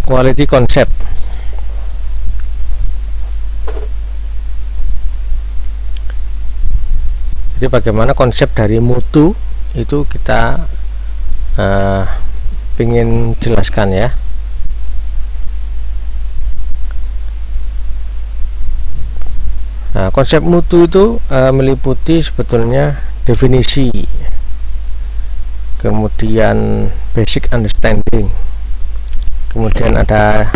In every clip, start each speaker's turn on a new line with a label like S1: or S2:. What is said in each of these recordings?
S1: quality concept. Jadi bagaimana konsep dari mutu itu kita ingin jelaskan ya. Nah, konsep mutu itu meliputi sebetulnya definisi, kemudian basic understanding, kemudian ada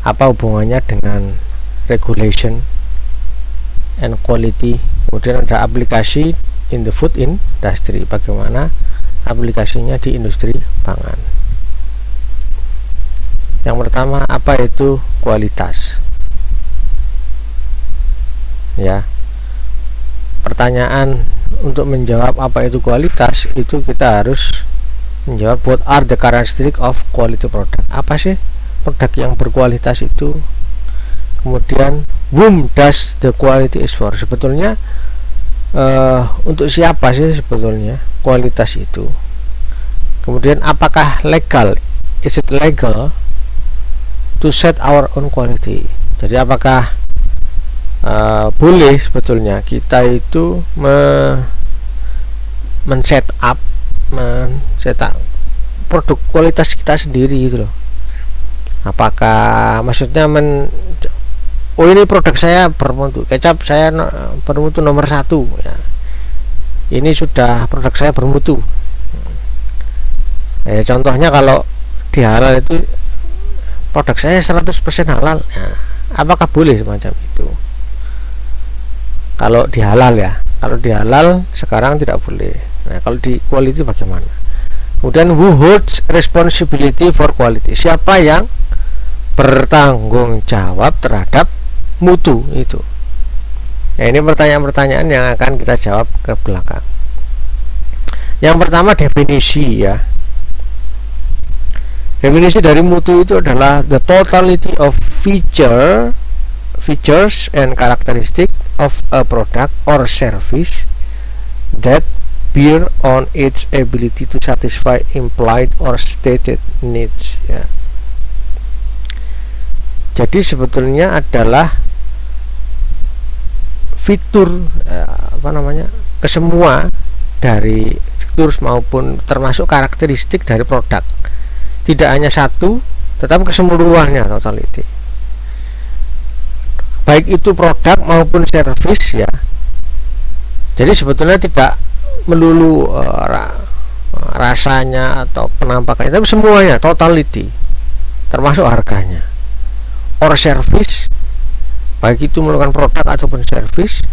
S1: apa hubungannya dengan regulation and quality, kemudian ada aplikasi in the food industry, bagaimana aplikasinya di industri pangan. Yang pertama, apa itu kualitas? Ya, pertanyaan untuk menjawab apa itu kualitas itu kita harus menjawab what are the characteristics of quality product. Apa sih produk yang berkualitas itu? Kemudian whom does the quality is for? Sebetulnya untuk siapa sih sebetulnya kualitas itu? Kemudian apakah legal? Is it legal to set our own quality? Jadi apakah boleh sebetulnya kita itu men-set up produk kualitas kita sendiri gitu loh. Apakah maksudnya oh ini produk saya bermutu, kecap saya bermutu nomor 1 ya. Ini sudah produk saya bermutu. Contohnya kalau di halal itu produk saya 100% halal. Nah, apakah boleh semacam itu? Kalau di halal ya, kalau di halal sekarang tidak boleh. Nah, kalau di quality bagaimana? Kemudian who holds responsibility for quality? Siapa yang bertanggung jawab terhadap mutu itu? Ya, ini pertanyaan-pertanyaan yang akan kita jawab ke belakang. Yang pertama definisi ya. Definisi dari mutu itu adalah the totality of features and characteristics of a product or service that bear on its ability to satisfy implied or stated needs ya. Jadi sebetulnya adalah fitur kesemua dari fitur maupun termasuk karakteristik dari produk, tidak hanya satu tetapi keseluruhannya, totality, baik itu produk maupun service ya. Jadi sebetulnya tidak melulu rasanya atau penampakannya, tapi semuanya, totality, termasuk harganya. Or service, baik itu merupakan produk ataupun service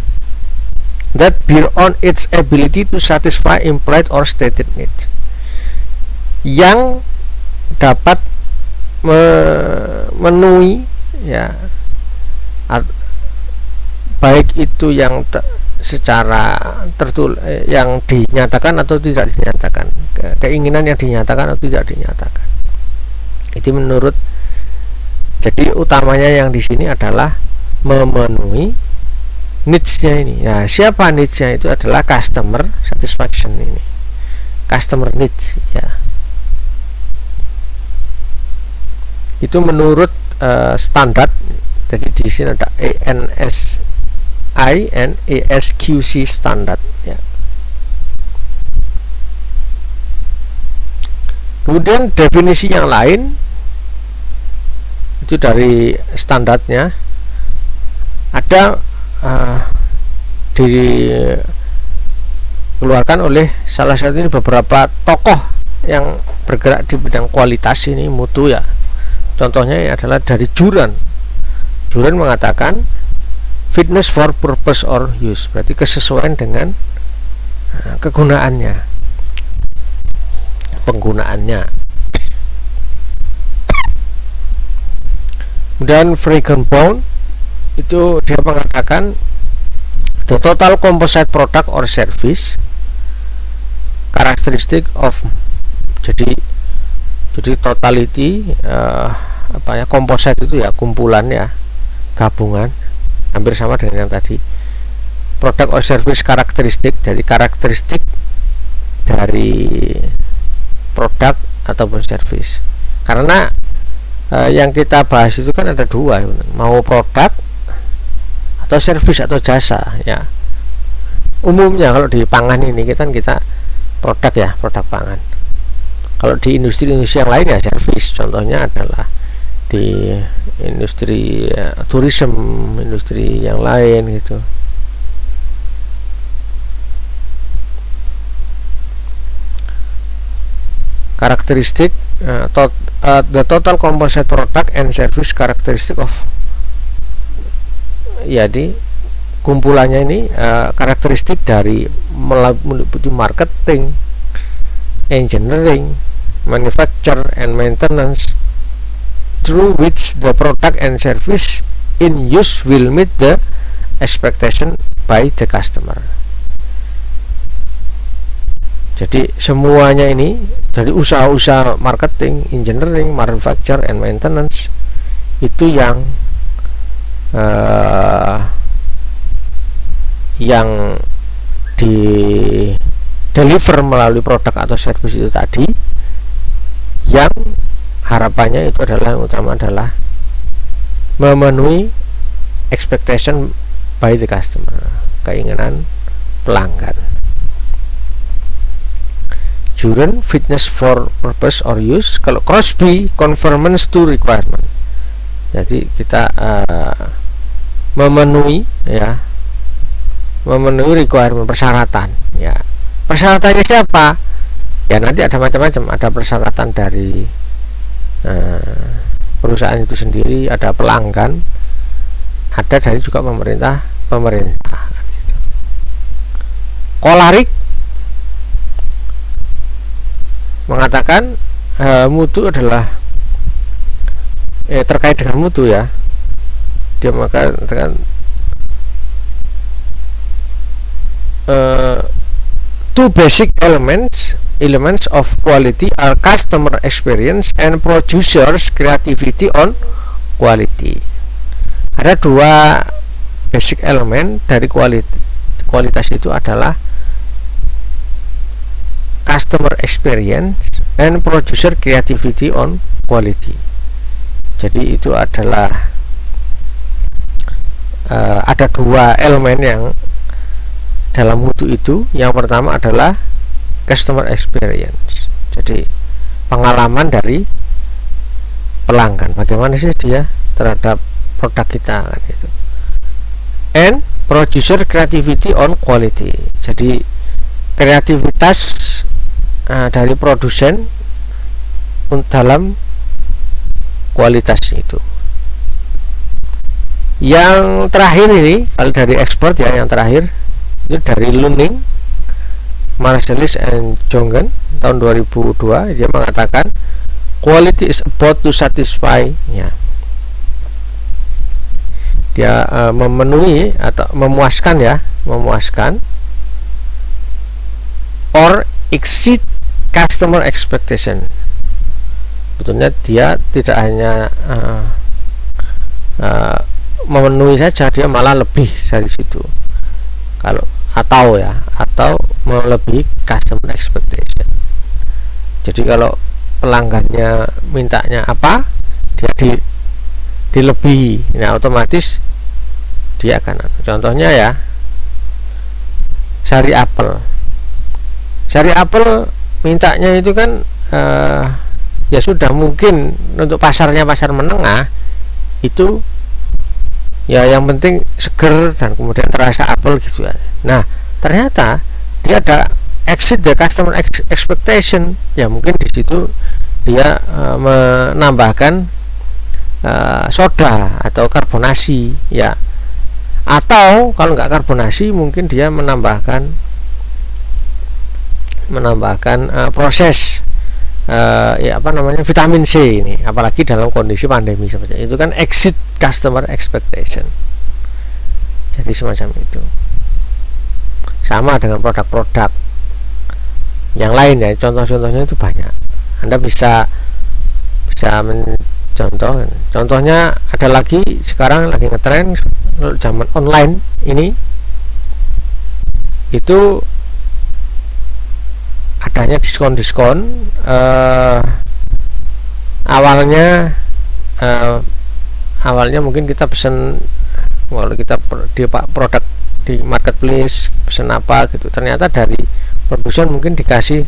S1: that bear on its ability to satisfy implied or stated needs, yang dapat memenuhi ya, baik itu yang secara yang dinyatakan atau tidak dinyatakan, keinginan yang dinyatakan atau tidak dinyatakan. Itu menurut, jadi utamanya yang di sini adalah memenuhi needs-nya ini. Nah, siapa needs-nya? Itu adalah customer satisfaction ini, customer needs ya. Itu menurut standar. Jadi di sini ada ANSI and ASQC standard ya. Kemudian definisi yang lain itu dari standarnya ada dikeluarkan oleh salah satu ini beberapa tokoh yang bergerak di bidang kualitas ini, mutu ya. Contohnya adalah dari Juran mengatakan fitness for purpose or use, berarti kesesuaian dengan kegunaannya, penggunaannya. Dan Feigenbaum itu dia mengatakan the total composite product or service characteristic of, jadi totality composite itu ya, kumpulan ya, gabungan, hampir sama dengan yang tadi. Product or service karakteristik, jadi karakteristik dari produk ataupun service. karena yang kita bahas itu kan ada dua, mau produk atau service atau jasa ya. Umumnya kalau di pangan ini kita produk ya, produk pangan. Kalau di industri-industri yang lain ya service, contohnya adalah di industri tourism, industri yang lain gitu. Karakteristik the total composite product and service characteristic of, jadi kumpulannya ini karakteristik dari meliputi marketing, engineering, manufacture and maintenance, through which the product and service in use will meet the expectation by the customer. Jadi semuanya ini dari usaha-usaha marketing, engineering, manufacture and maintenance itu yang di deliver melalui produk atau service itu tadi, yang harapannya itu adalah yang utama adalah memenuhi expectation by the customer, keinginan pelanggan. During fitness for purpose or use, kalau Crosby conformance to requirement, jadi kita memenuhi requirement, persyaratan ya. Persyaratannya siapa ya? Nanti ada macam-macam, ada persyaratan dari perusahaan itu sendiri, ada pelanggan, ada dari juga pemerintah gitu. Kolarik mengatakan mutu adalah terkait dengan mutu ya. Dia mengatakan two basic elements of quality are customer experience and producers creativity on quality. Ada dua basic elemen dari kualitas itu adalah customer experience and producer creativity on quality. Jadi itu adalah ada dua elemen yang dalam mutu itu. Yang pertama adalah customer experience, jadi pengalaman dari pelanggan, bagaimana sih dia terhadap produk kita kan gitu. And producer creativity on quality, jadi kreativitas dari produsen dalam kualitas itu. Yang terakhir ini kalau dari expert ya, yang terakhir itu dari Lunning, Marcellus and Jongen tahun 2002. Dia mengatakan quality is about to satisfy ya. Dia memenuhi atau memuaskan or exceed customer expectation. Betulnya dia tidak hanya memenuhi saja, dia malah lebih dari situ. Atau melebihi customer expectation. Jadi kalau pelanggannya mintanya apa, dia dilebihi, nah otomatis dia akan. Contohnya ya, sari apel mintanya itu kan ya sudah, mungkin untuk pasarnya pasar menengah itu ya yang penting seger dan kemudian terasa apel gitu ya. Nah ternyata dia ada exceed the customer expectation ya, mungkin di situ dia menambahkan soda atau karbonasi ya, atau kalau nggak karbonasi mungkin dia menambahkan proses vitamin C ini, apalagi dalam kondisi pandemi seperti itu kan exceed customer expectation. Jadi semacam itu. Sama dengan produk-produk yang lain ya, contoh-contohnya itu banyak. Anda bisa contohnya ada lagi sekarang lagi ngetren zaman online ini, itu adanya diskon awalnya mungkin kita pesan, kalau kita di produk di marketplace pesan apa gitu, ternyata dari produsen mungkin dikasih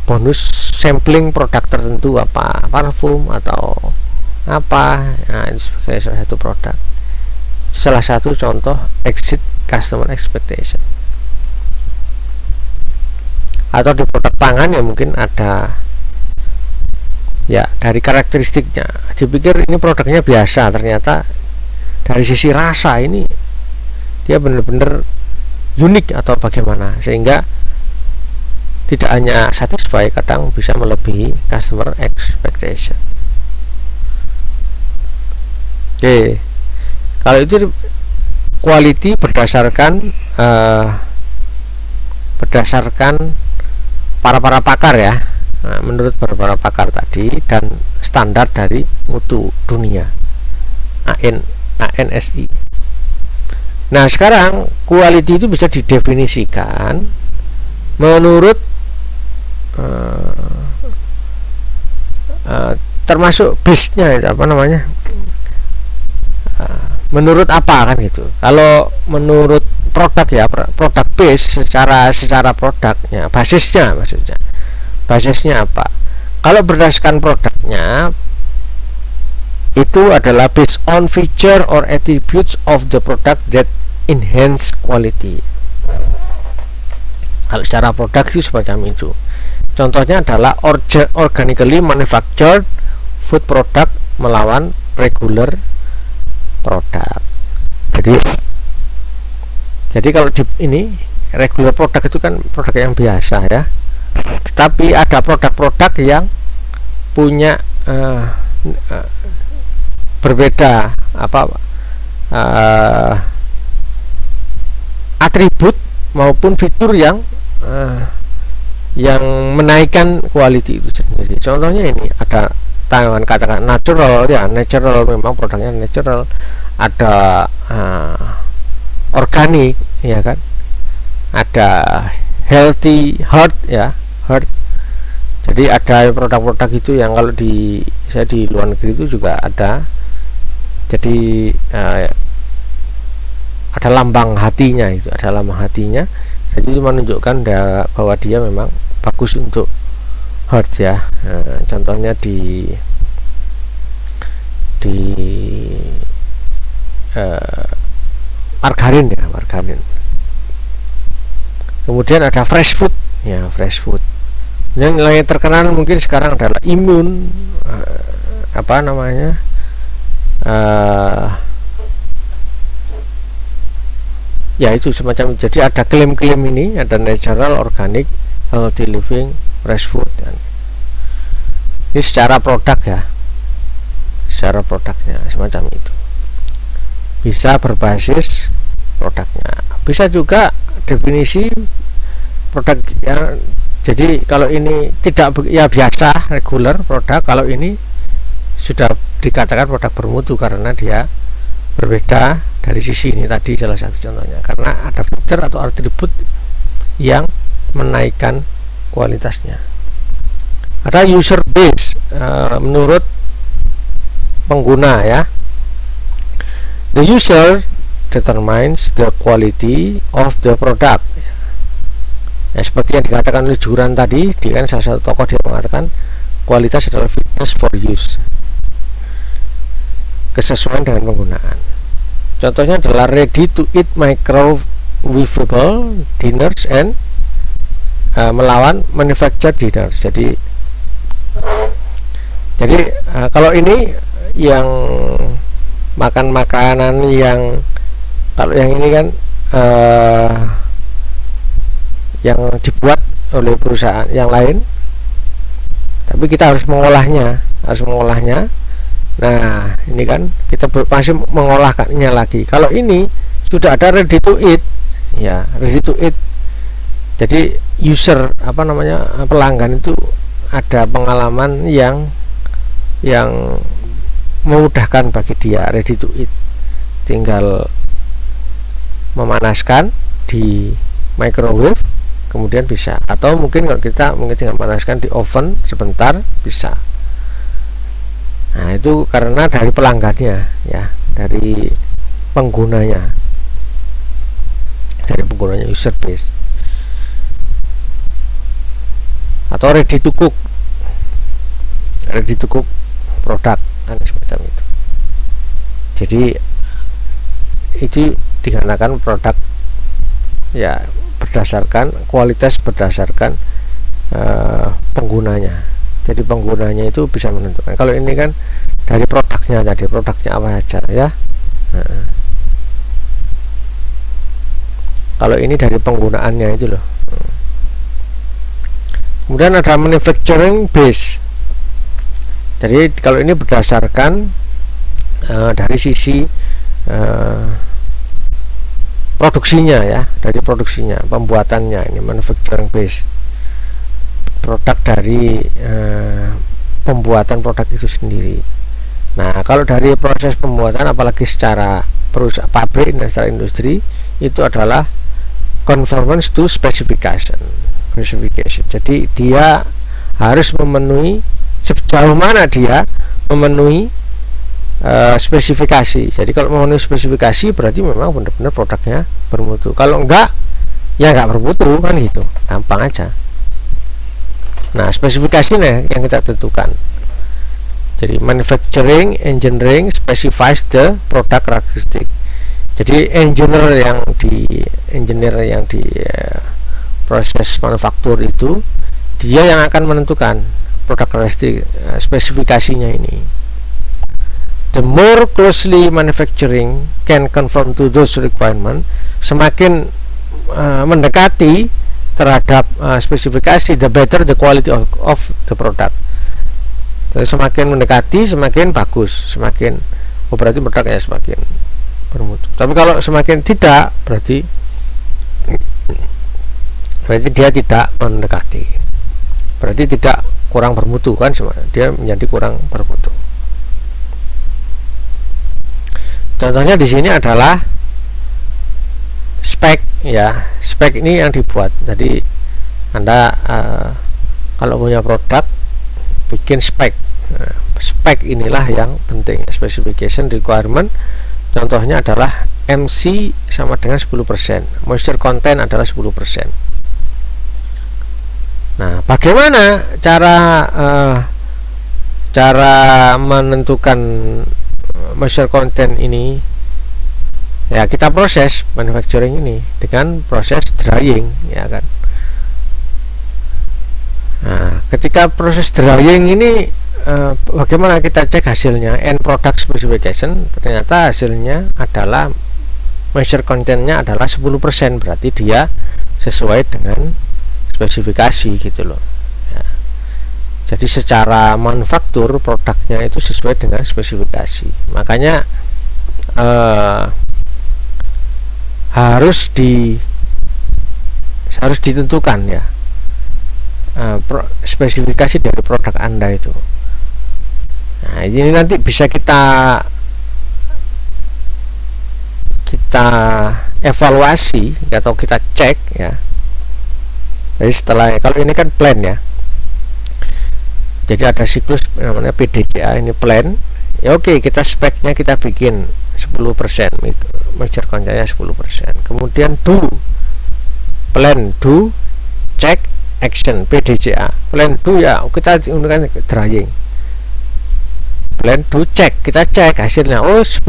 S1: bonus sampling produk tertentu, apa parfum atau apa. Nah, itu sebagai salah satu produk, salah satu contoh exceed customer expectation. Atau di produk pangan ya mungkin ada ya dari karakteristiknya, dipikir ini produknya biasa, ternyata dari sisi rasa ini dia benar-benar unik atau bagaimana, sehingga tidak hanya satisfy, kadang bisa melebihi customer expectation. Oke, kalau itu quality berdasarkan para pakar ya. Nah, menurut para pakar tadi dan standar dari mutu dunia ANSI. Nah, sekarang quality itu bisa didefinisikan menurut termasuk base-nya, apa namanya, menurut apa kan gitu. Kalau menurut produk ya, produk base secara produknya, basisnya maksudnya, basisnya apa. Kalau berdasarkan produknya itu adalah based on feature or attributes of the product that enhance quality. Kalau secara produk itu semacam itu. Contohnya adalah organically manufactured food product melawan regular product. Jadi kalau di ini regular product itu kan produk yang biasa ya. Tetapi ada produk-produk yang punya berbeda atribut maupun fitur yang menaikkan quality itu sendiri. Contohnya ini ada Taiwan, katakan natural ya, natural memang produknya natural, ada organik ya kan, ada healthy heart ya, heart. Jadi ada produk-produk itu yang kalau saya di luar negeri itu juga ada. Jadi ada lambang hatinya, itu ada lambang hatinya. Jadi itu menunjukkan bahwa dia memang bagus untuk heart ya. Contohnya di margarin ya, margarin. Kemudian ada fresh food ya, fresh food. Yang lain terkenal mungkin sekarang adalah imun, apa namanya, ya itu semacam. Jadi ada klaim-klaim ini, ada natural, organic, healthy living, fresh food. Ini secara produk ya, secara produknya semacam itu. Bisa berbasis produknya. Bisa juga definisi produk yang, jadi kalau ini tidak ya biasa regular produk, kalau ini sudah dikatakan produk bermutu karena dia berbeda dari sisi ini tadi, salah satu contohnya, karena ada fitur atau atribut yang menaikkan kualitasnya. Ada user base, menurut pengguna ya. The user determines the quality of the product. Ya, seperti yang dikatakan oleh Juran tadi, dia kan salah satu tokoh, dia mengatakan kualitas adalah fitness for use, kesesuaian dengan penggunaan. Contohnya adalah ready to eat microwavable dinners and melawan manufactured dinners. Jadi kalau ini yang makan makanan yang, kalau yang ini kan yang dibuat oleh perusahaan yang lain, tapi kita harus mengolahnya. Nah, ini kan kita masih mengolahkannya lagi. Kalau ini sudah ada ready to eat, ya ready to eat. Jadi user, apa namanya, pelanggan itu ada pengalaman yang memudahkan bagi dia, ready to eat. Tinggal memanaskan di microwave, kemudian bisa, atau mungkin kalau kita tinggal memanaskan di oven sebentar bisa. Nah, itu karena dari pelanggannya ya, dari penggunanya, user base, atau ready to cook produk kan semacam itu. Jadi itu dikarenakan produk ya berdasarkan kualitas, berdasarkan penggunanya. Jadi penggunanya itu bisa menentukan. Kalau ini kan dari produknya tadi, produknya apa saja ya. Kalau ini dari penggunaannya itu loh. Kemudian ada manufacturing base. Jadi kalau ini berdasarkan dari sisi produksinya ya, dari produksinya, pembuatannya, ini manufacturing base, produk dari pembuatan produk itu sendiri. Nah, kalau dari proses pembuatan, apalagi secara perusahaan pabrik dan secara industri, itu adalah conformance to specification. Jadi dia harus memenuhi, sejauh mana dia memenuhi spesifikasi. Jadi kalau memenuhi spesifikasi berarti memang benar-benar produknya bermutu. Kalau enggak, ya enggak bermutu kan gitu, gampang aja. Nah, spesifikasinya yang kita tentukan. Jadi manufacturing engineering specifies the product characteristic. Jadi engineer yang di proses manufaktur itu, dia yang akan menentukan produk karakteristik, spesifikasinya ini. The more closely manufacturing can conform to those requirements, semakin mendekati terhadap spesifikasi, the better the quality of the product. Jadi semakin mendekati, semakin bagus, semakin berarti produknya semakin bermutu. Tapi kalau semakin tidak, berarti dia tidak mendekati, berarti tidak kurang bermutu kan, dia menjadi kurang bermutu. Contohnya di sini adalah spek ya, spek ini yang dibuat. Jadi Anda kalau punya produk, bikin spek. Spek inilah yang penting, specification requirement. Contohnya adalah MC sama dengan 10%, moisture content adalah 10%. Nah, bagaimana cara menentukan moisture content ini? Ya, kita proses manufacturing ini dengan proses drying, ya kan. Nah, ketika proses drying ini bagaimana kita cek hasilnya? End product specification, ternyata hasilnya adalah moisture contentnya adalah 10%, berarti dia sesuai dengan spesifikasi gitu loh ya. Jadi secara manufaktur produknya itu sesuai dengan spesifikasi, makanya harus ditentukan ya spesifikasi dari produk Anda itu. Nah, ini nanti bisa kita evaluasi atau kita cek ya. Jadi setelah, kalau ini kan plan ya, jadi ada siklus namanya PDCA, ini plan ya. Oke, kita speknya kita bikin 10%, moisture contentnya 10%. Kemudian do plan, do check action, PDCA. Plan do ya kita gunakan drying, plan do check, kita cek hasilnya, oh 10%.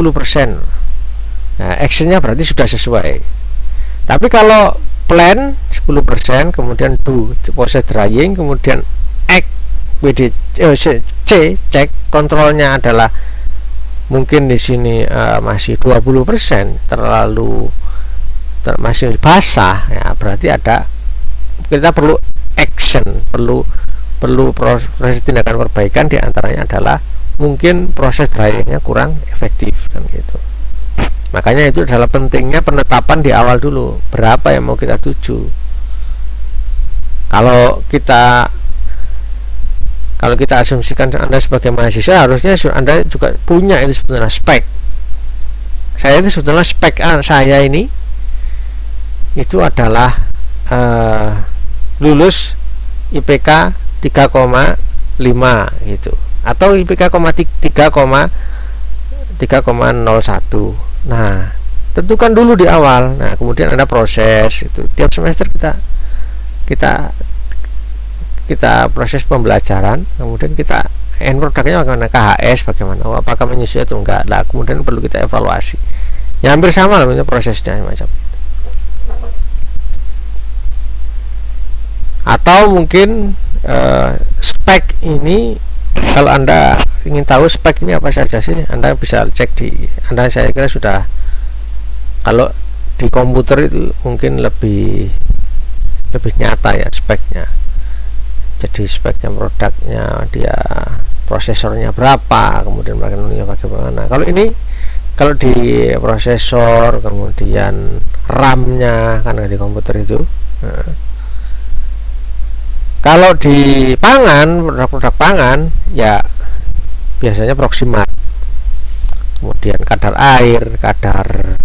S1: Nah, actionnya berarti sudah sesuai. Tapi kalau plan 10%, kemudian do proses drying, kemudian C cek, kontrolnya adalah mungkin di sini masih 20%, masih basah ya, berarti kita perlu action, perlu proses tindakan perbaikan. Di antaranya adalah mungkin proses dryingnya kurang efektif kan gitu. Makanya itu adalah pentingnya penetapan di awal dulu, berapa yang mau kita tuju. Kalau kita asumsikan Anda sebagai mahasiswa, harusnya Anda juga punya itu sebetulnya spek. Saya itu sebetulnya spek saya ini itu adalah lulus IPK 3,5 gitu. atau IPK 3,01. Nah, tentukan dulu di awal. Nah, kemudian ada proses itu. Tiap semester kita proses pembelajaran, kemudian kita end produknya bagaimana, KHS bagaimana, apakah menyusui atau enggak. Nah, kemudian perlu kita evaluasi. Ya hampir sama lah prosesnya macam. Atau mungkin spek ini, kalau Anda ingin tahu spek ini apa saja sih, Anda bisa cek di Anda, saya kira sudah, kalau di komputer itu mungkin lebih nyata ya speknya. Jadi speknya produknya, dia prosesornya berapa, kemudian bagaimana. Kalau ini, kalau di prosesor, kemudian RAM-nya kan di komputer itu. Nah, kalau di pangan, produk-produk pangan ya biasanya proximat, kemudian kadar air, kadar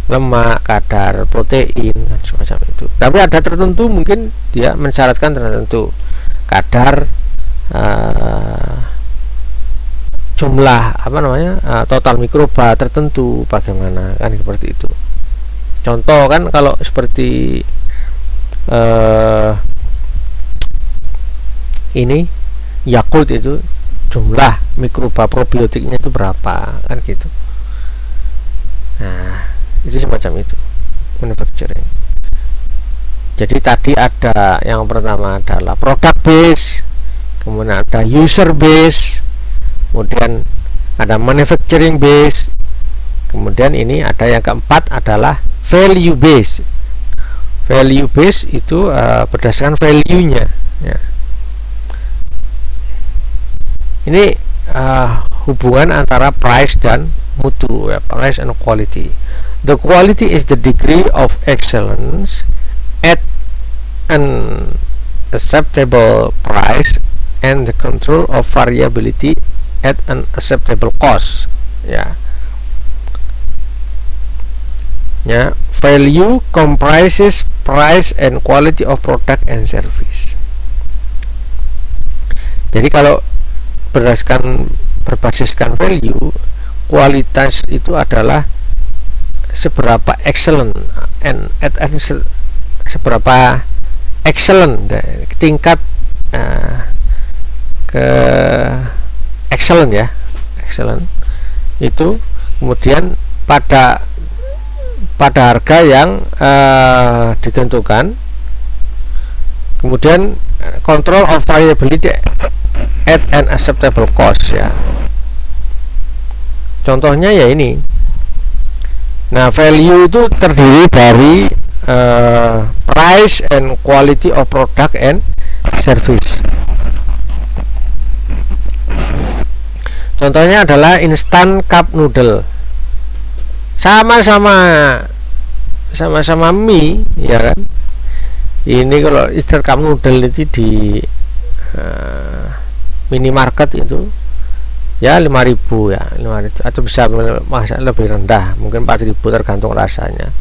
S1: lemak, kadar protein, dan semacam itu. Tapi ada tertentu mungkin dia mensyaratkan tertentu kadar jumlah total mikroba tertentu, bagaimana kan, seperti itu. Contoh kan kalau seperti ini Yakult itu jumlah mikroba probiotiknya itu berapa kan gitu. Nah, itu semacam itu manufacturing. Jadi tadi ada yang pertama adalah product base, kemudian ada user base, kemudian ada manufacturing base, kemudian ini ada yang keempat adalah value base. Value base itu berdasarkan value-nya ya. Ini hubungan antara price dan mutu ya, price and quality. The quality is the degree of excellence at an acceptable price and the control of variability at an acceptable cost ya. Ya, value comprises price and quality of product and service. Jadi kalau berbasiskan value, kualitas itu adalah seberapa excellent seberapa excellent tingkat ke excellent ya, excellent itu, kemudian pada harga yang ditentukan, kemudian control of variability at an acceptable cost ya. Contohnya ya ini. Nah, value itu terdiri dari price and quality of product and service. Contohnya adalah instant cup noodle. Sama-sama mie ya kan. Ini kalau instant cup noodle itu di minimarket itu ya 5.000 ya, 5.000, atau bisa lebih rendah, mungkin 4.000 tergantung rasanya.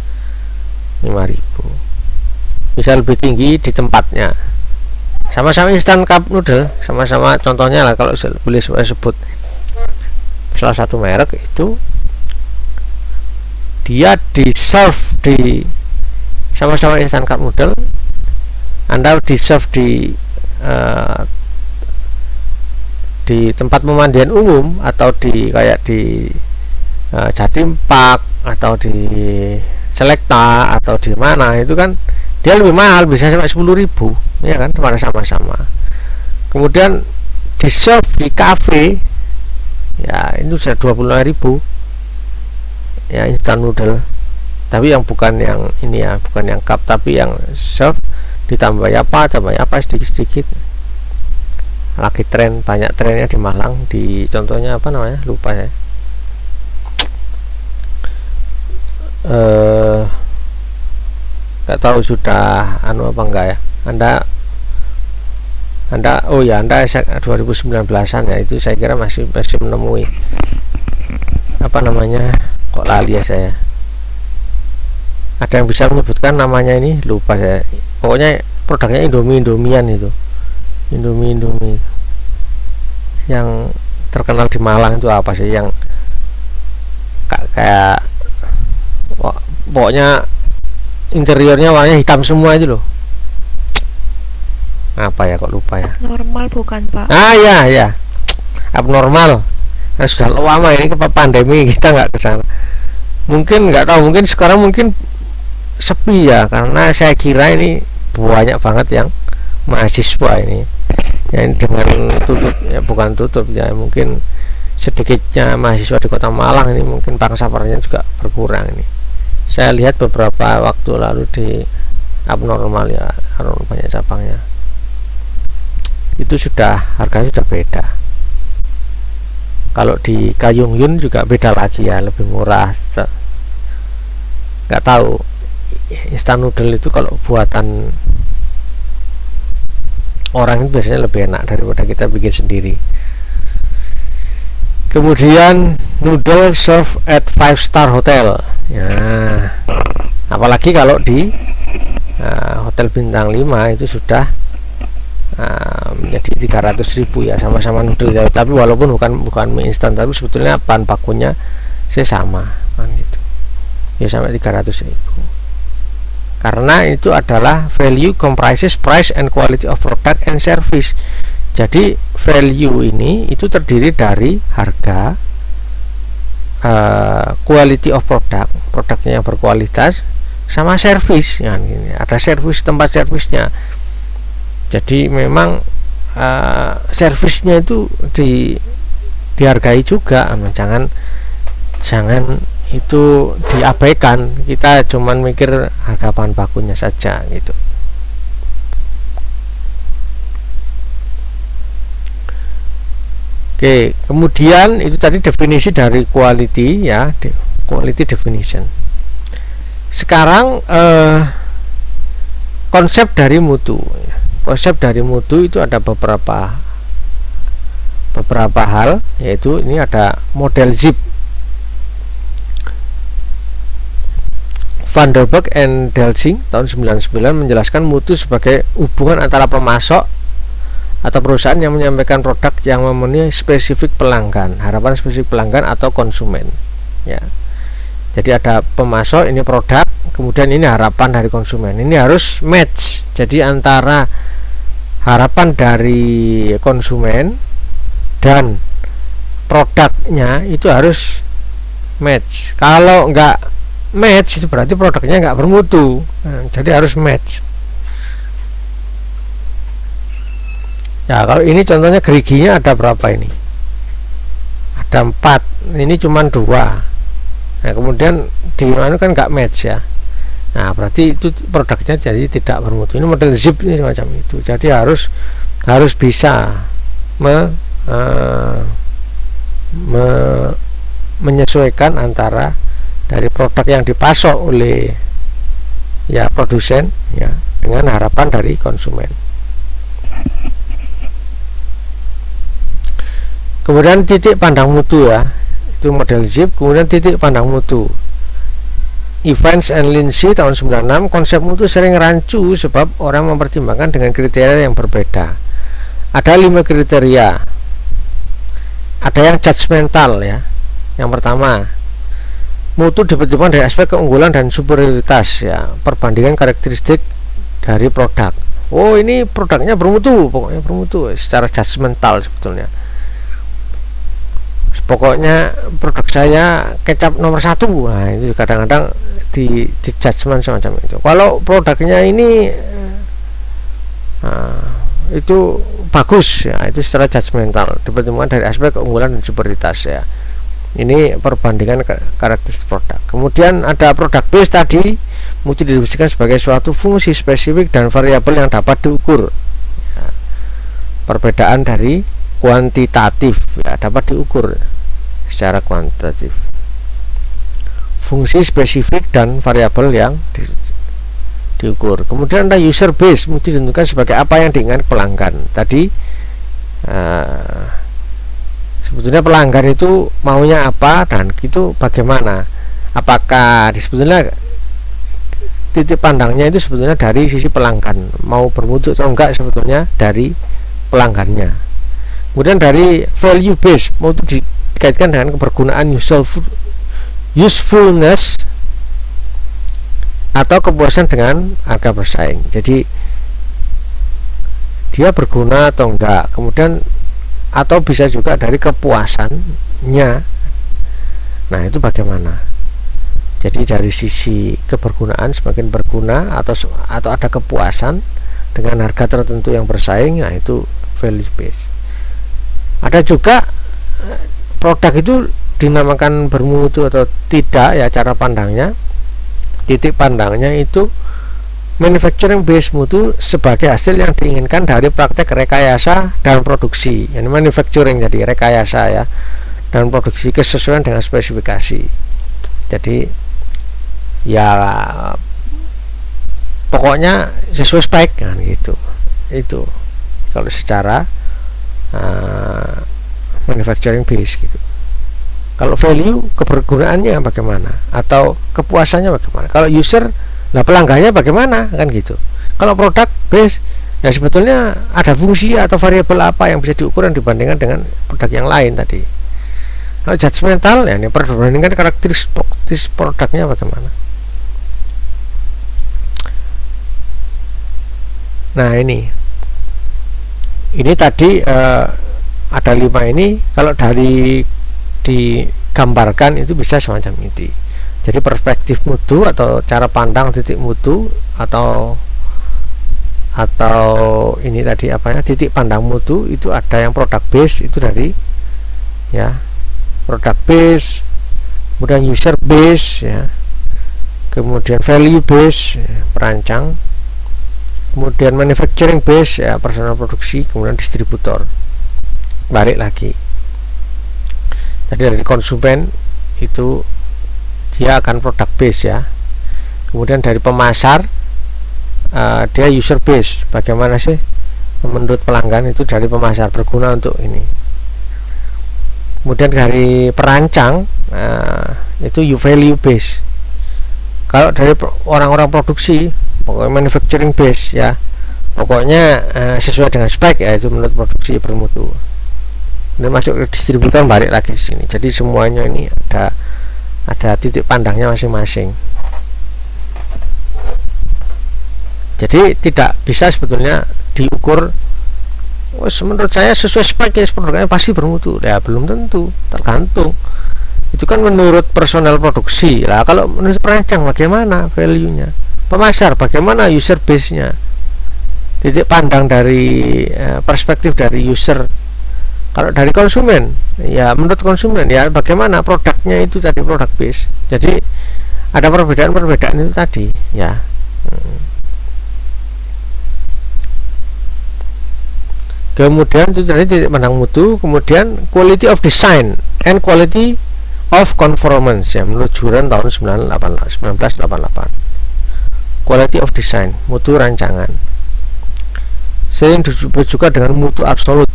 S1: 5.000 bisa lebih tinggi di tempatnya. Sama-sama instant cup noodle, sama-sama. Contohnya lah, kalau boleh saya sebut salah satu merek itu, dia di serve di sama-sama instant cup noodle, Anda di serve di tempat pemandian umum atau di kayak di Jatim Park atau di Selecta atau di mana, itu kan dia lebih mahal, bisa sampai 10.000 ya kan, sama-sama. Kemudian di serve di cafe ya itu sudah 25.000 ya, instant noodle, tapi yang bukan yang ini ya, bukan yang cup, tapi yang serve ditambah apa sedikit-sedikit. Lagi tren, banyak trennya di Malang, di contohnya apa namanya, lupa ya. Nggak tahu sudah apa enggak ya. Anda oh ya, Anda 2019-an ya, itu saya kira masih menemui apa namanya, kok lali ya saya. Ada yang bisa menyebutkan namanya ini, lupa saya. Pokoknya produknya Indomian itu. Indomie yang terkenal di Malang itu apa sih, yang kayak pokoknya interiornya warnanya hitam semua itu loh, apa ya, kok lupa ya.
S2: Normal bukan Pak?
S1: Ya abnormal. Nah, sudah lama ini ke pandemi kita nggak ke sana. Mungkin nggak tahu, mungkin sekarang mungkin sepi ya, karena saya kira ini banyak banget yang mahasiswa ini yang dengan tutup ya, bukan tutup ya, mungkin sedikitnya mahasiswa di Kota Malang ini mungkin pangsa pasarnya juga berkurang ini. Saya lihat beberapa waktu lalu di abnormal ya, banyak cabangnya. Itu sudah harganya sudah beda. Kalau di Kayung Yun juga beda lagi ya, lebih murah. Nggak tahu instan noodle itu kalau buatan orang itu biasanya lebih enak daripada kita bikin sendiri. Kemudian noodle serve at 5-star hotel ya, apalagi kalau di hotel bintang 5 itu sudah menjadi 300.000 ya, sama-sama noodle ya, tapi walaupun bukan mie instan, tapi sebetulnya bahan bakunya sama kan gitu ya, sampai 300.000. Karena itu adalah value comprises price and quality of product and service. Jadi value ini itu terdiri dari harga, quality of product, produknya yang berkualitas, sama service ya, gini. Ada service, tempat servisnya. Jadi memang servisnya itu dihargai juga, jangan itu diabaikan. Kita cuman mikir harga bahan bakunya saja gitu. Oke, kemudian itu tadi definisi dari quality ya, quality definition. Sekarang konsep dari mutu. Konsep dari mutu itu ada beberapa hal, yaitu ini ada model ZIP. Van der Berg and Delsing tahun 99 menjelaskan mutu sebagai hubungan antara pemasok atau perusahaan yang menyampaikan produk yang memenuhi spesifik pelanggan, harapan spesifik pelanggan atau konsumen ya. Jadi ada pemasok, ini produk, kemudian ini harapan dari konsumen, ini harus match. Jadi antara harapan dari konsumen dan produknya itu harus match. Kalau enggak match itu berarti produknya enggak bermutu. Jadi harus match. Ya, kalau ini contohnya geriginya ada berapa ini? Ada 4, ini cuma 2. Nah, kemudian di mana kan nggak match ya. Nah, berarti itu produknya jadi tidak bermutu. Ini model ZIP ini semacam itu. Jadi harus bisa menyesuaikan antara dari produk yang dipasok oleh ya produsen ya dengan harapan dari konsumen. Kemudian titik pandang mutu ya, itu model ZIP. Kemudian titik pandang mutu, Evans and Lindsay tahun 96, konsep mutu sering rancu sebab orang mempertimbangkan dengan kriteria yang berbeda. Ada 5 kriteria. Ada yang judgmental ya. Yang pertama, mutu dipertimbangkan dari aspek keunggulan dan superioritas ya, perbandingan karakteristik dari produk. Oh, ini produknya bermutu, pokoknya bermutu secara judgmental sebetulnya. Pokoknya produk saya kecap nomor 1. Nah, itu kadang-kadang di judgement semacam itu. Kalau produknya ini itu bagus ya, itu secara judgmental, dipertimbangkan dari aspek keunggulan dan superioritas ya. Ini perbandingan karakteristik produk. Kemudian ada produk base tadi, mutu didefinisikan sebagai suatu fungsi spesifik dan variabel yang dapat diukur ya. Perbedaan dari kuantitatif ya, dapat diukur secara kuantitatif. Fungsi spesifik dan variabel yang diukur. Kemudian ada user base, mutu ditentukan sebagai apa yang diinginkan pelanggan. Tadi sebetulnya pelanggan itu maunya apa dan itu bagaimana. Apakah sebetulnya titik pandangnya itu sebetulnya dari sisi pelanggan mau bermutu atau enggak, sebetulnya dari pelanggannya. Kemudian dari value base mutu dikaitkan dengan kebergunaan usefulness atau kepuasan dengan harga bersaing. Jadi dia berguna atau enggak, kemudian atau bisa juga dari kepuasannya. Nah, itu bagaimana? Jadi dari sisi kebergunaan, semakin berguna atau ada kepuasan dengan harga tertentu yang bersaing, nah itu value base. Ada juga produk itu dinamakan bermutu atau tidak, ya cara pandangnya, titik pandangnya itu manufacturing base mutu sebagai hasil yang diinginkan dari praktek rekayasa dan produksi. Ini manufacturing, jadi rekayasa ya, dan produksi kesesuaian dengan spesifikasi. Jadi ya pokoknya sesuai spek kan gitu. Itu kalau secara manufacturing base gitu. Kalau value, kebergunaannya bagaimana atau kepuasannya bagaimana. Kalau user, nah pelanggannya bagaimana kan gitu. Kalau produk base, ya sebetulnya ada fungsi atau variabel apa yang bisa diukur dan dibandingkan dengan produk yang lain tadi. Kalau judgmental, ya ini perbandingan karakteristik produknya bagaimana. Nah ini tadi ada 5 ini. Kalau dari digambarkan itu bisa semacam ini. Jadi perspektif mutu atau cara pandang titik mutu atau ini tadi titik pandang mutu itu ada yang product base, itu dari ya product base, kemudian user base ya, kemudian value base ya, perancang, kemudian manufacturing base ya personal produksi, kemudian distributor. Balik lagi, jadi dari konsumen itu dia akan product base ya, kemudian dari pemasar dia user base, bagaimana sih menurut pelanggan itu dari pemasar berguna untuk ini. Kemudian dari perancang itu value base. Kalau dari orang-orang produksi pokoknya manufacturing base ya, pokoknya sesuai dengan spek ya, itu menurut produksi bermutu. Ini masuk ke distributor, balik lagi di sini. Jadi semuanya ini ada titik pandangnya masing-masing. Jadi tidak bisa sebetulnya diukur menurut saya sesuai spek ya produknya pasti bermutu. Ya belum tentu, tergantung. Itu kan menurut personel produksi. Lah kalau menurut perancang bagaimana value-nya? Pemasar bagaimana user base-nya? Titik pandang dari perspektif dari user. Kalau dari konsumen, ya menurut konsumen ya bagaimana produknya itu tadi product base. Jadi ada perbedaan-perbedaan itu tadi ya. Kemudian itu tadi titik pandang mutu, kemudian quality of design and quality of conformance ya menurut Juran tahun 1988. Quality of design, mutu rancangan. Sering disebut juga dengan mutu absolut.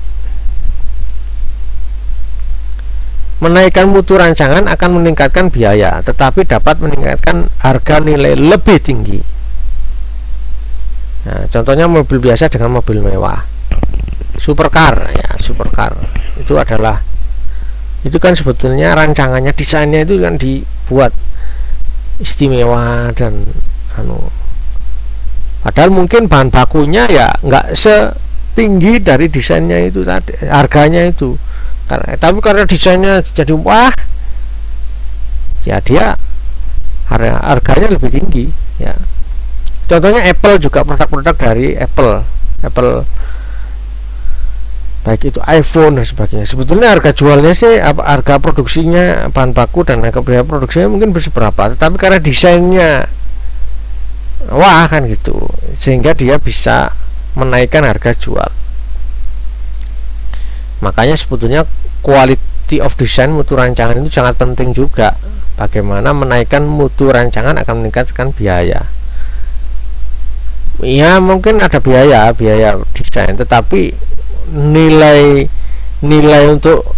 S1: Menaikkan mutu rancangan akan meningkatkan biaya, tetapi dapat meningkatkan harga nilai lebih tinggi. Nah, contohnya mobil biasa dengan mobil mewah. Supercar ya, supercar itu kan sebetulnya rancangannya, desainnya itu kan dibuat istimewa dan padahal mungkin bahan bakunya ya nggak setinggi dari desainnya itu tadi, harganya itu. Tapi karena desainnya jadi wah ya dia harganya lebih tinggi ya. Contohnya Apple juga, produk-produk dari Apple baik itu iPhone dan sebagainya, sebetulnya harga jualnya sih harga produksinya bahan baku dan harga biaya produksinya mungkin berseberapa, tetapi karena desainnya wah kan gitu, sehingga dia bisa menaikkan harga jual. Makanya sebetulnya quality of design, mutu rancangan itu sangat penting juga. Bagaimana menaikkan mutu rancangan akan meningkatkan biaya. Ya mungkin ada biaya desain, tetapi nilai untuk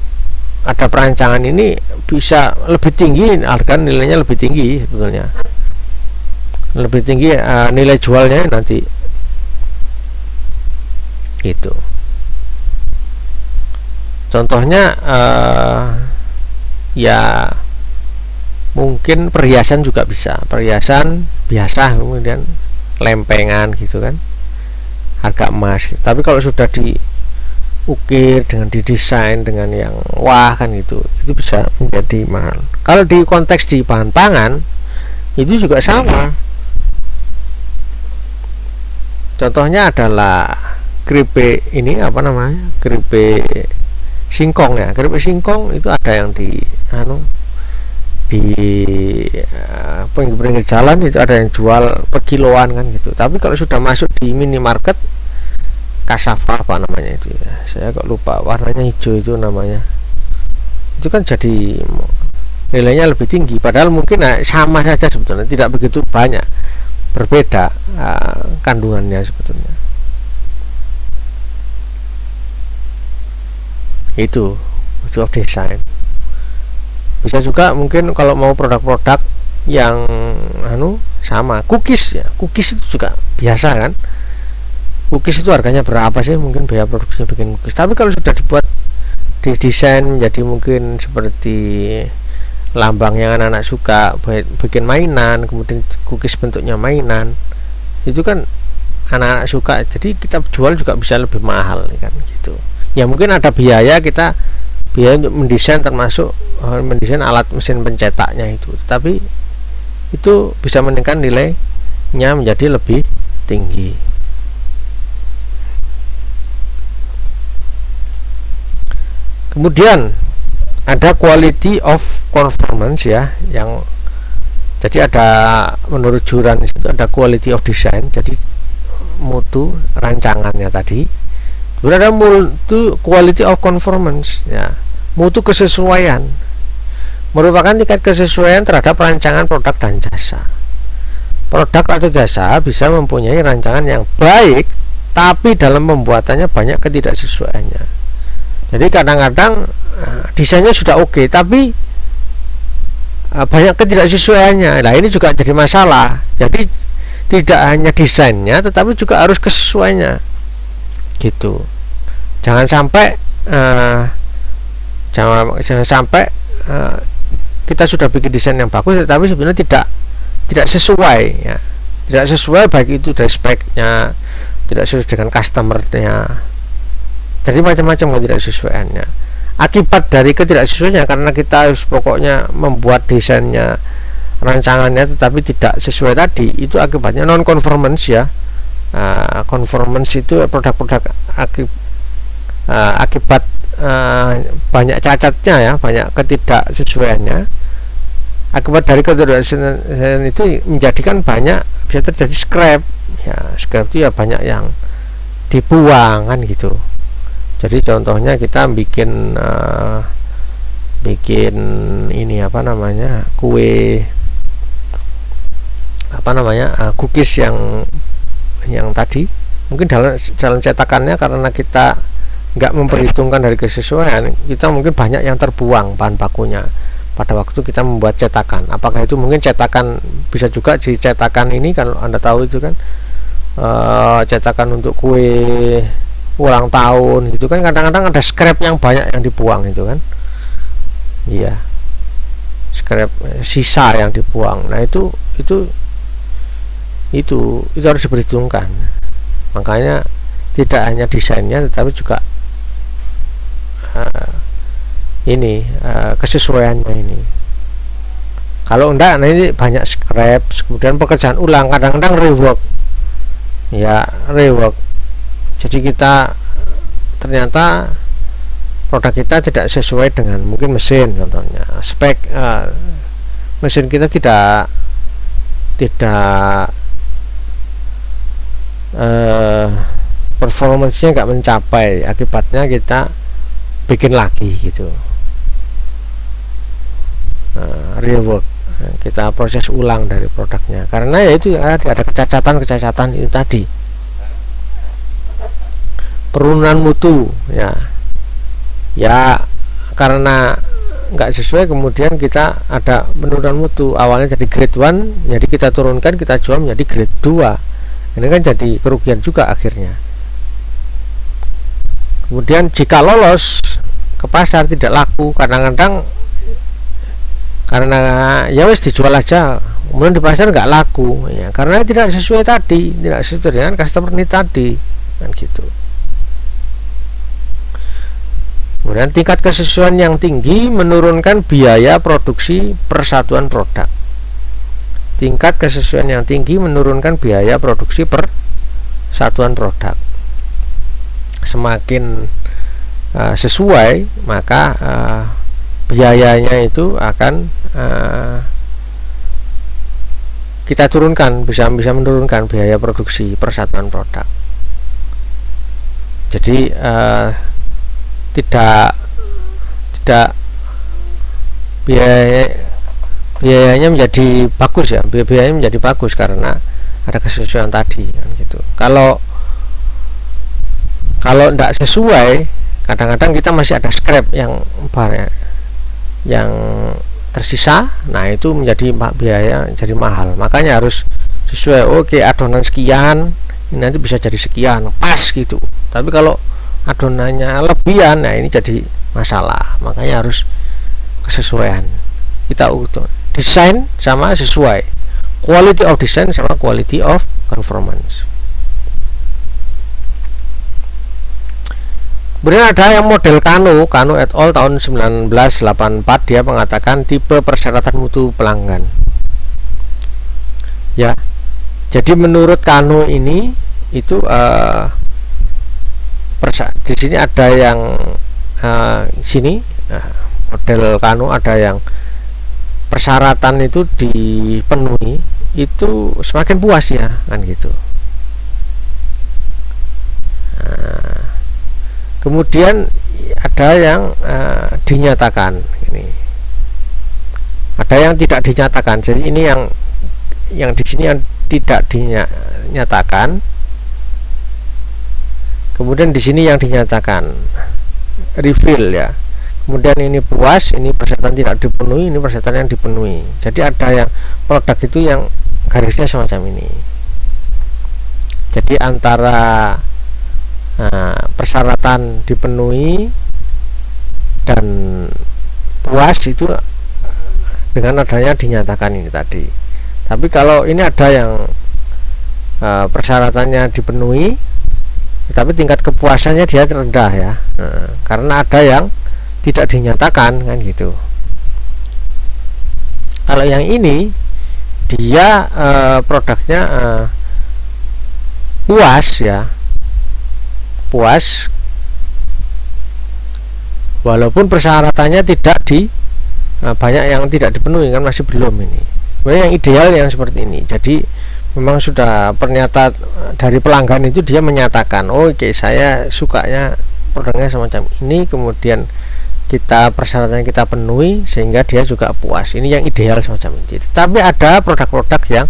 S1: ada perancangan ini bisa lebih tinggi, harga nilainya lebih tinggi sebetulnya, lebih tinggi nilai jualnya nanti gitu. Contohnya ya mungkin perhiasan juga bisa, perhiasan biasa, kemudian lempengan gitu kan, harga emas gitu. Tapi kalau sudah diukir dengan didesain dengan yang wah kan itu bisa menjadi mahal. Kalau di konteks di bahan pangan itu juga sama. Contohnya adalah keripik ini apa namanya, keripik singkong ya. Keripik singkong itu ada yang di pinggir-pinggir jalan itu ada yang jual per kiloan kan gitu. Tapi kalau sudah masuk di minimarket, cassava apa namanya itu ya, saya kok lupa, warnanya hijau itu namanya, itu kan jadi nilainya lebih tinggi. Padahal mungkin sama saja sebetulnya, tidak begitu banyak berbeda kandungannya sebetulnya. Itu of design. Bisa juga mungkin kalau mau produk-produk yang sama, cookies ya, cookies itu juga biasa kan. Cookies itu harganya berapa sih, mungkin biaya produksinya bikin cookies. Tapi kalau sudah dibuat didesain menjadi mungkin seperti lambang yang anak-anak suka, bikin mainan, kemudian cookies bentuknya mainan, itu kan anak-anak suka, jadi kita jual juga bisa lebih mahal kan gitu. Ya mungkin ada biaya untuk mendesain, termasuk mendesain alat mesin pencetaknya itu, tapi itu bisa meningkatkan nilainya menjadi lebih tinggi. Kemudian ada quality of conformance ya, yang jadi ada menurut Juran itu ada quality of design, jadi mutu rancangannya tadi. Kemudian ada mutu quality of conformance ya, mutu kesesuaian, merupakan tingkat kesesuaian terhadap rancangan produk dan jasa. Produk atau jasa bisa mempunyai rancangan yang baik, tapi dalam pembuatannya banyak ketidaksesuaiannya. Jadi kadang-kadang desainnya sudah oke, tapi banyak ketidaksesuaiannya. Nah ini juga jadi masalah. Jadi tidak hanya desainnya, tetapi juga harus kesesuaiannya gitu. Jangan sampai kita sudah bikin desain yang bagus, tetapi sebenarnya tidak sesuai ya, tidak sesuai baik itu dari speknya, tidak sesuai dengan customernya, jadi macam-macam ketidaksesuaiannya. Akibat dari ketidaksesuaiannya karena kita harus pokoknya membuat desainnya, rancangannya, tetapi tidak sesuai tadi, itu akibatnya non conformance ya. Conformance itu produk-produk akibat banyak cacatnya ya, banyak ketidaksesuaiannya. Akibat dari ketidaksesuaian itu menjadikan banyak, bisa terjadi scrap ya. Scrap itu ya banyak yang dibuang kan gitu. Jadi contohnya kita bikin ini apa namanya, kue apa namanya, cookies yang tadi, mungkin dalam cetakannya karena kita nggak memperhitungkan dari kesesuaian, kita mungkin banyak yang terbuang bahan bakunya pada waktu kita membuat cetakan. Apakah itu mungkin cetakan, bisa juga di cetakan ini kalau Anda tahu itu kan cetakan untuk kue ulang tahun gitu kan, kadang-kadang ada scrap yang banyak yang dibuang itu kan. Iya, scrap, sisa yang dibuang. Nah itu harus diperhitungkan. Makanya tidak hanya desainnya, tetapi juga kesesuaiannya ini. Kalau enggak, nah ini banyak scrap, kemudian pekerjaan ulang, kadang-kadang rework ya, jadi kita ternyata produk kita tidak sesuai dengan mungkin mesin, contohnya spek mesin kita tidak performance-nya nggak mencapai, akibatnya kita bikin lagi gitu, rework, kita proses ulang dari produknya, karena ya itu ada kecacatan itu tadi, penurunan mutu ya karena nggak sesuai, kemudian kita ada penurunan mutu. Awalnya jadi grade 1, jadi kita turunkan, kita jual menjadi grade 2. Ini kan jadi kerugian juga akhirnya. Kemudian jika lolos ke pasar tidak laku, kadang-kadang karena ya wis dijual aja, kemudian di pasar nggak laku ya, karena tidak sesuai tadi, tidak sesuai dengan customer need tadi kan gitu. Kemudian tingkat kesesuaian yang tinggi menurunkan biaya produksi per satuan produk. Tingkat kesesuaian yang tinggi menurunkan biaya produksi per satuan produk. Semakin sesuai, maka biayanya itu akan kita turunkan, bisa menurunkan biaya produksi per satuan produk. Jadi tidak biayanya menjadi bagus ya, biayanya menjadi bagus karena ada kesesuaian tadi kan gitu. Kalau tidak sesuai, kadang-kadang kita masih ada scrap yang tersisa, nah itu menjadi biaya jadi mahal, makanya harus sesuai. Oke, adonan sekian ini nanti bisa jadi sekian, pas gitu. Tapi kalau adonannya lebihan, nah ini jadi masalah, makanya harus kesesuaian. Kita utuh desain sama sesuai, quality of design sama quality of conformance. Kemudian ada yang model Kano et al tahun 1984, dia mengatakan tipe persyaratan mutu pelanggan. Ya, jadi menurut Kano ini itu di sini ada yang sini model Kano ada yang persyaratan itu dipenuhi itu semakin puas ya kan gitu. Kemudian ada yang dinyatakan ini, ada yang tidak dinyatakan. Jadi ini yang di sini yang tidak dinyatakan, kemudian di sini yang dinyatakan refill ya. Kemudian ini puas, ini persyaratan tidak dipenuhi, ini persyaratan yang dipenuhi. Jadi ada yang produk itu yang garisnya semacam ini. Jadi antara persyaratan dipenuhi dan puas itu dengan adanya dinyatakan ini tadi. Tapi kalau ini ada yang persyaratannya dipenuhi tapi tingkat kepuasannya dia rendah ya, karena ada yang tidak dinyatakan kan gitu. Kalau yang ini dia produknya puas ya, puas walaupun persyaratannya tidak banyak yang tidak dipenuhi kan, masih belum ini. Sebenarnya yang ideal yang seperti ini. Jadi memang sudah pernyataan dari pelanggan itu dia menyatakan, oke, saya sukanya produknya semacam ini, kemudian persyaratannya kita penuhi sehingga dia juga puas. Ini yang ideal semacam ini. Tapi ada produk-produk yang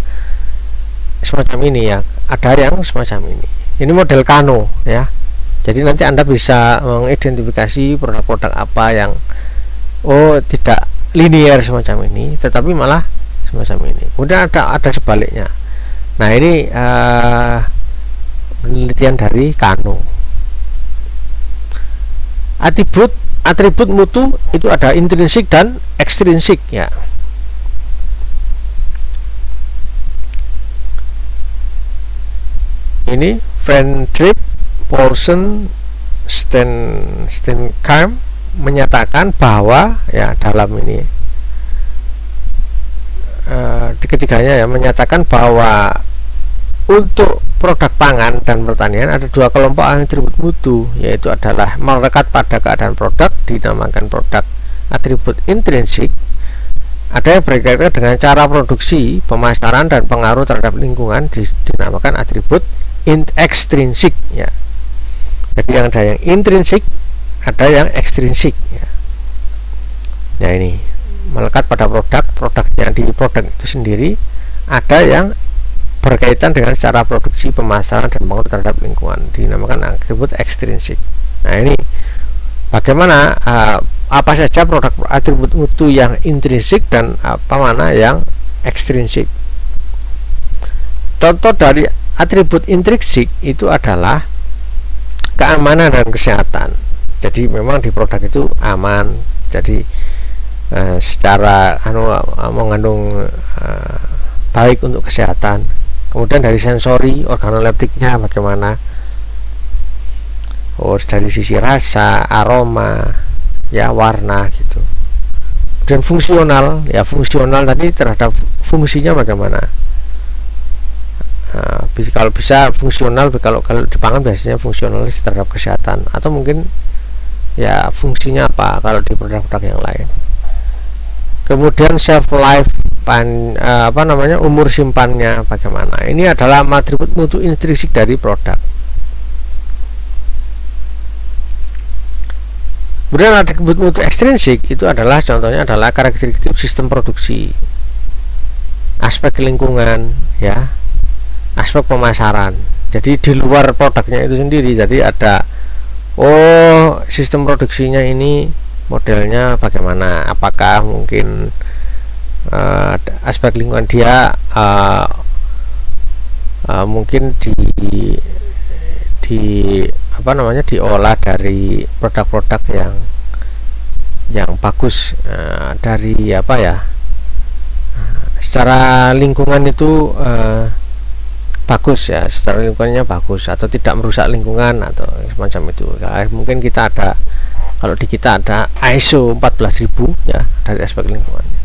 S1: semacam ini ya, ada yang semacam ini. Ini model Kano ya. Jadi nanti Anda bisa mengidentifikasi produk-produk apa yang tidak linear semacam ini, tetapi malah semacam ini. Kemudian ada sebaliknya. Nah ini penelitian dari Kano. Atribut mutu itu ada intrinsik dan ekstrinsik ya. Ini Friendship Paulson Steenkamp menyatakan bahwa ya dalam ini di ketiganya ya menyatakan bahwa untuk produk pangan dan pertanian ada dua kelompok atribut mutu, yaitu adalah melekat pada keadaan produk dinamakan produk atribut intrinsik, ada yang berkaitan dengan cara produksi, pemasaran dan pengaruh terhadap lingkungan dinamakan atribut ekstrinsik ya. Jadi yang ada yang intrinsik, ada yang ekstrinsik ya. Nah ini melekat pada produknya di produk itu sendiri, ada yang berkaitan dengan cara produksi, pemasaran dan pengaruh terhadap lingkungan dinamakan atribut ekstrinsik. Nah ini bagaimana apa saja produk atribut mutu yang intrinsik dan apa mana yang ekstrinsik. Contoh dari atribut intrinsik itu adalah keamanan dan kesehatan. Jadi memang di produk itu aman, jadi secara mengandung baik untuk kesehatan. Kemudian dari sensori organoleptiknya bagaimana, dari sisi rasa, aroma, ya, warna gitu. Dan fungsional, ya, fungsional tadi terhadap fungsinya bagaimana. Kalau bisa fungsional, kalau di pangan biasanya fungsionalis terhadap kesehatan, atau mungkin ya fungsinya apa kalau di produk-produk yang lain. Kemudian shelf life, umur simpannya bagaimana. Ini adalah atribut mutu intrinsik dari produk. Kemudian atribut mutu ekstrinsik itu adalah contohnya adalah karakteristik sistem produksi, aspek lingkungan, ya, aspek pemasaran. Jadi di luar produknya itu sendiri, jadi ada sistem produksinya ini modelnya bagaimana, apakah mungkin aspek lingkungan dia mungkin diolah dari produk-produk yang bagus, dari secara lingkungan itu bagus, ya, secara lingkungannya bagus atau tidak merusak lingkungan atau semacam itu. Mungkin kita ada, kalau di kita ada ISO 14000, ya, dari aspek lingkungannya.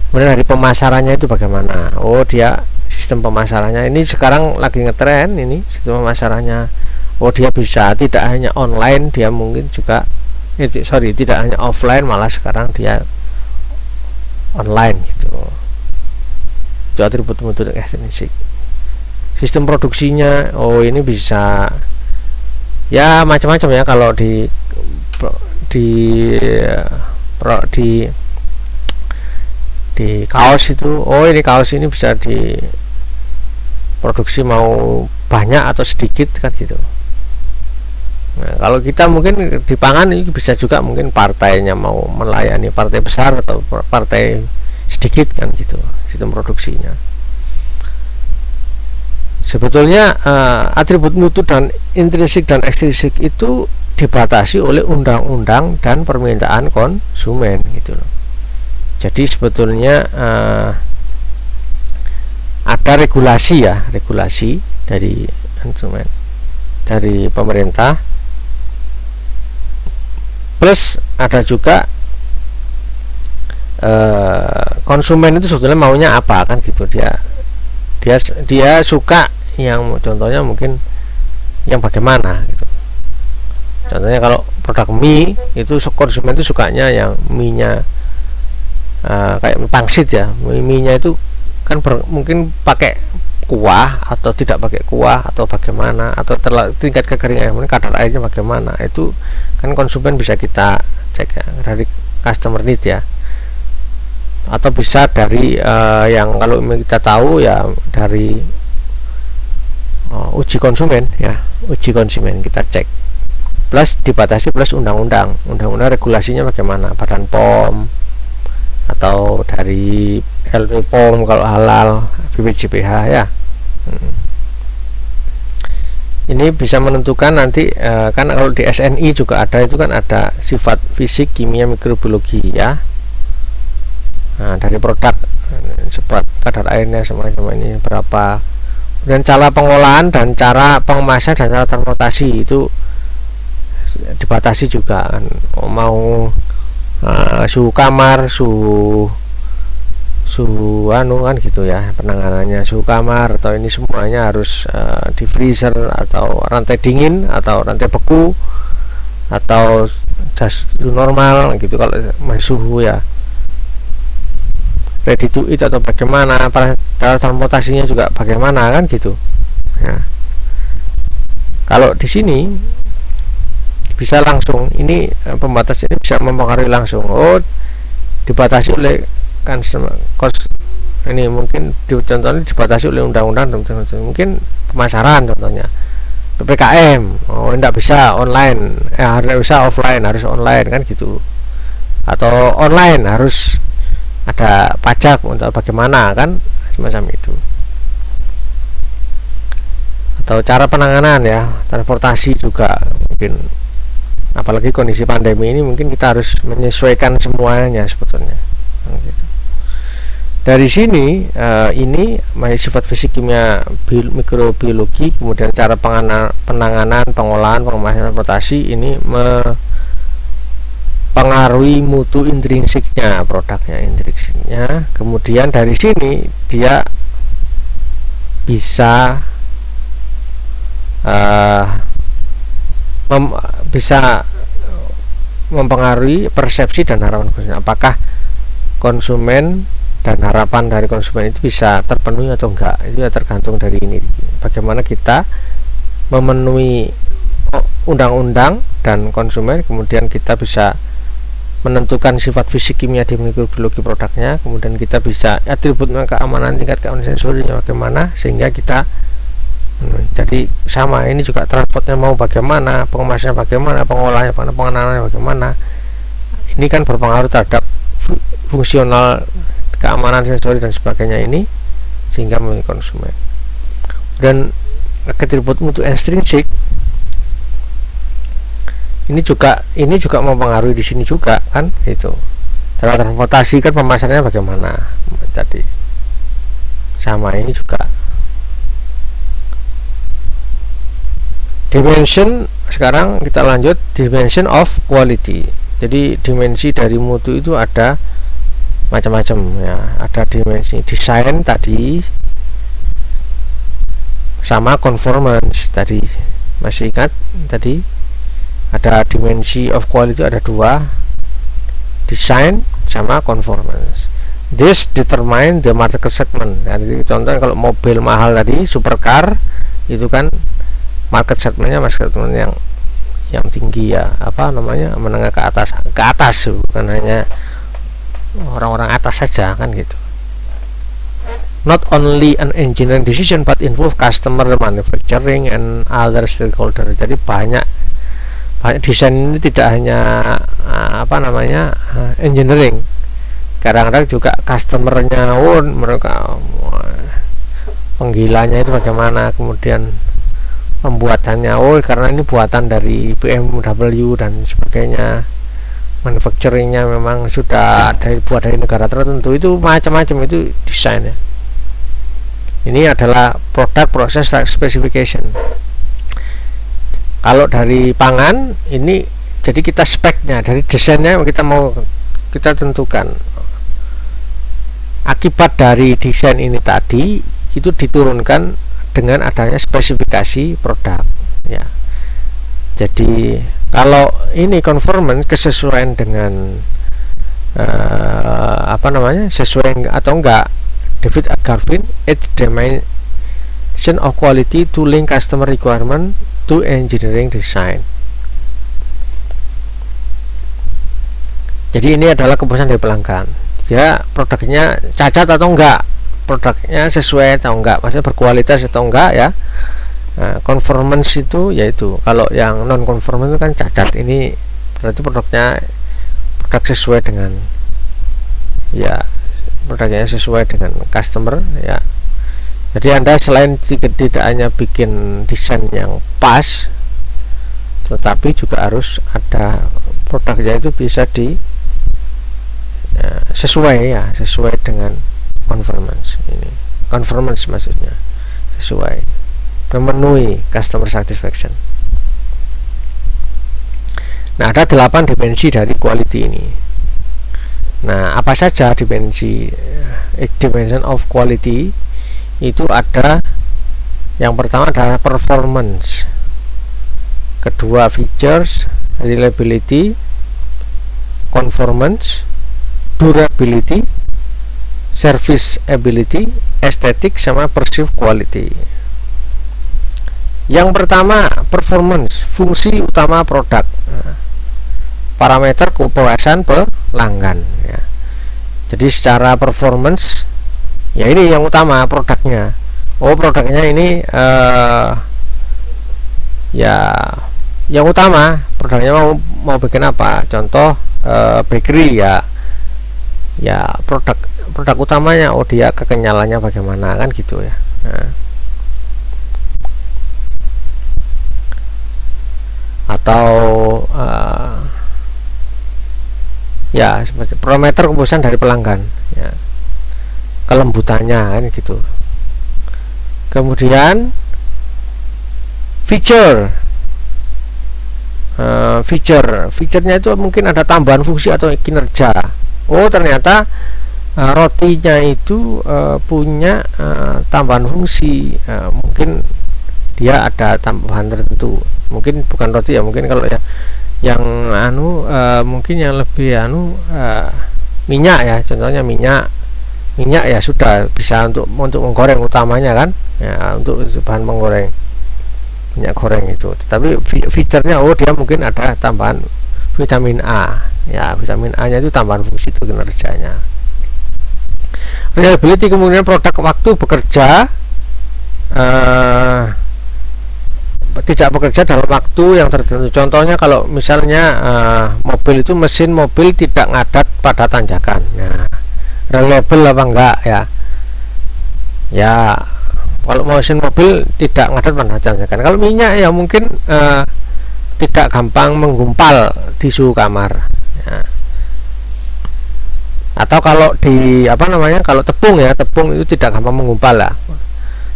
S1: Kemudian dari pemasarannya itu bagaimana, dia sistem pemasarannya ini sekarang lagi ngetren, ini sistem pemasarannya, dia bisa tidak hanya online, dia mungkin juga tidak hanya offline, malah sekarang dia online gitu. Itu atribut mutu ekstrinsik. Sistem produksinya, ini bisa ya macam-macam, ya. Kalau di kaos itu, ini kaos ini bisa diproduksi mau banyak atau sedikit, kan gitu. Nah, kalau kita mungkin di pangan ini bisa juga mungkin partainya mau melayani partai besar atau partai sedikit, kan gitu, sistem produksinya. Sebetulnya atribut mutu dan intrinsik dan ekstrinsik itu dibatasi oleh undang-undang dan permintaan konsumen gitu loh. Jadi sebetulnya ada regulasi dari konsumen, dari pemerintah, plus ada juga konsumen itu sebetulnya maunya apa, kan gitu. Dia suka yang contohnya mungkin yang bagaimana gitu. Contohnya kalau produk mie itu konsumen itu sukanya yang mie-nya kayak pangsit, ya, mie-nya itu kan mungkin pakai kuah atau tidak pakai kuah atau bagaimana, atau tingkat kekeringan, kadar airnya bagaimana, itu kan konsumen bisa kita cek, ya, dari customer need, ya, atau bisa dari yang kalau kita tahu, ya, dari uji konsumen, ya, uji konsumen kita cek, plus dibatasi plus undang-undang regulasinya bagaimana, Badan POM atau dari LP POM kalau halal, BPJPH, ya. Ini bisa menentukan nanti, kan kalau di SNI juga ada, itu kan ada sifat fisik, kimia, mikrobiologi, ya. Nah, dari produk sebab kadar airnya semacam ini berapa, dan cara pengolahan dan cara pengemasan dan cara transportasi itu dibatasi juga, kan. Mau suhu kamar, suhu kan gitu, ya, penanganannya suhu kamar atau ini semuanya harus di freezer atau rantai dingin atau rantai beku atau suhu normal gitu. Kalau masih suhu, ya, ready to eat atau bagaimana, cara transportasinya juga bagaimana, kan gitu, ya. Kalau di sini bisa langsung, ini pembatas ini bisa mempengaruhi langsung, dibatasi oleh kan ini mungkin contohnya dibatasi oleh undang-undang, mungkin pemasaran contohnya PPKM, tidak bisa online, harus bisa offline, harus online, kan gitu, atau online harus ada pajak untuk bagaimana, kan semacam itu. Atau cara penanganan, ya, transportasi juga mungkin apalagi kondisi pandemi ini mungkin kita harus menyesuaikan semuanya sebetulnya. Dari sini ini sifat fisik, kimia, mikrobiologi, kemudian cara penanganan, pengolahan, pengemasan, transportasi ini mempengaruhi mutu intrinsiknya, produknya intrinsiknya. Kemudian dari sini dia bisa bisa mempengaruhi persepsi dan harapan konsumen. Apakah konsumen dan harapan dari konsumen itu bisa terpenuhi atau enggak, itu ya tergantung dari ini, bagaimana kita memenuhi undang-undang dan konsumen. Kemudian kita bisa menentukan sifat fisik, kimia, dan mikrobiologi produknya. Kemudian kita bisa atribut keamanan, tingkat keamanan sensorinya bagaimana, sehingga kita jadi sama. Ini juga transportnya mau bagaimana, pengemasannya bagaimana, pengolahannya bagaimana, pengenalannya bagaimana. Ini kan berpengaruh terhadap fungsional, keamanan sensori dan sebagainya ini, sehingga memilih konsumen. Dan atribut mutu intrinsik ini juga mempengaruhi di sini juga kan, itu cara transportasi kan, pemasarannya bagaimana tadi sama. Ini juga dimension. Sekarang kita lanjut dimension of quality. Jadi dimensi dari mutu itu ada macam-macam ya. Ada dimensi desain tadi sama conformance tadi, masih ingat tadi ada dimensi of quality, ada dua, design sama conformance. This determine the market segment. Jadi contohnya kalau mobil mahal tadi, supercar, itu kan market segmentnya yang tinggi ya, apa namanya, menengah ke atas, bukan hanya orang-orang atas saja kan gitu. Not only an engineering decision but involve customer, manufacturing and other stakeholder. Jadi banyak desain ini tidak hanya engineering, kadang-kadang juga customernya, mereka penggilanya itu bagaimana, kemudian pembuatannya, karena ini buatan dari BMW dan sebagainya, manufacturingnya memang sudah dibuat dari negara tertentu, itu macam-macam, itu desainnya. Ini adalah product process specification. Kalau dari pangan ini, jadi kita speknya dari desainnya kita tentukan. Akibat dari desain ini tadi itu diturunkan dengan adanya spesifikasi produk ya. Jadi kalau ini conformance, kesesuaian dengan sesuai atau enggak, David Garvin, its dimension of quality to link customer requirement to engineering design. Jadi ini adalah kepuasan dari pelanggan, ya produknya cacat atau enggak, produknya sesuai atau enggak, maksudnya berkualitas atau enggak ya. Nah, conformance itu yaitu, kalau yang non conformance itu kan cacat, ini berarti produk sesuai dengan produknya sesuai dengan customer ya. Jadi Anda selain tidak hanya bikin desain yang pas, tetapi juga harus ada produknya itu bisa sesuai dengan conformance. Ini conformance maksudnya sesuai, memenuhi customer satisfaction. Nah, ada 8 dimensi dari quality ini. Nah, apa saja dimensi dimension of quality? Itu ada, yang pertama adalah performance, kedua features, reliability, conformance, durability, service ability, aesthetic, sama perceived quality. Yang pertama performance, fungsi utama produk, parameter kepuasan pelanggan ya. Jadi secara performance ya, ini yang utama produknya. Produknya ini yang utama, produknya mau bikin apa, contoh bakery ya produk utamanya, dia kekenyalannya bagaimana kan gitu ya. Nah, atau ya seperti parameter kepuasan dari pelanggan ya, kelembutannya kan gitu. Kemudian fiturnya itu mungkin ada tambahan fungsi atau kinerja. Oh ternyata rotinya itu punya tambahan fungsi, mungkin dia ada tambahan tertentu, mungkin bukan roti ya, mungkin kalau ya yang mungkin yang lebih minyak ya, contohnya minyak ya sudah bisa untuk menggoreng utamanya kan ya, untuk bahan menggoreng minyak goreng itu. Tetapi fiturnya dia mungkin ada tambahan vitamin A ya, vitamin A nya itu tambahan fungsi itu kinerjanya. Reliability kemudian produk waktu bekerja, tidak bekerja dalam waktu yang tertentu. Contohnya kalau misalnya mobil itu, mesin mobil tidak ngadat pada tanjakan, nah, reliable apa enggak ya? Ya kalau mesin mobil tidak ngadat pada tanjakan. Kalau minyak ya mungkin tidak gampang menggumpal di suhu kamar ya. Atau kalau di kalau tepung itu tidak gampang menggumpal lah,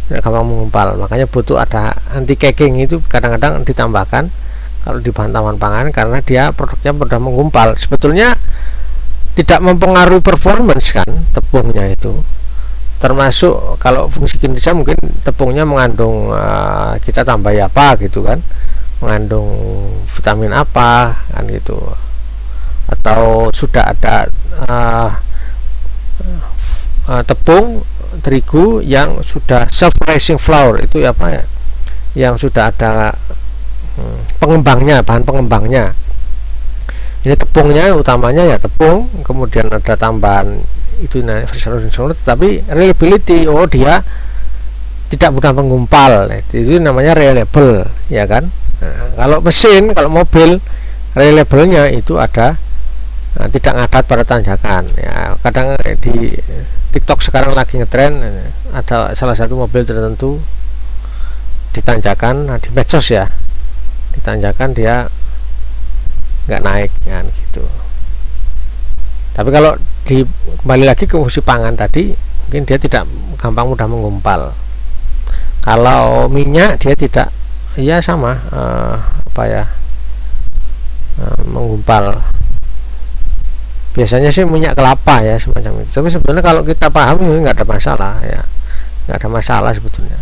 S1: tidak gampang menggumpal, makanya butuh ada anti caking, itu kadang-kadang ditambahkan kalau di bahan tambahan pangan karena dia produknya mudah menggumpal. Sebetulnya tidak mempengaruhi performance kan tepungnya itu, termasuk kalau fungsi kinerja mungkin tepungnya mengandung kita tambah apa gitu kan, mengandung vitamin apa kan gitu, atau sudah ada tepung terigu yang sudah self rising flour, itu apa ya, yang sudah ada pengembangnya, bahan pengembangnya. Ini tepungnya utamanya ya tepung, kemudian ada tambahan itu tapi reliability, dia tidak mudah menggumpal, itu namanya reliable ya kan. Nah, kalau mesin, kalau mobil, reliable-nya itu ada tidak ngadat pada tanjakan ya. Kadang di TikTok sekarang lagi ngetren, ada salah satu mobil tertentu ditanjakan, di medsos ya, ditanjakan dia nggak naik kan gitu. Tapi kalau kembali lagi ke fungsi pangan tadi, mungkin dia tidak gampang mudah menggumpal. Kalau minyak dia tidak, ya sama menggumpal. Biasanya sih minyak kelapa ya semacam itu. Tapi sebenarnya kalau kita paham ini nggak ada masalah ya, nggak ada masalah sebetulnya.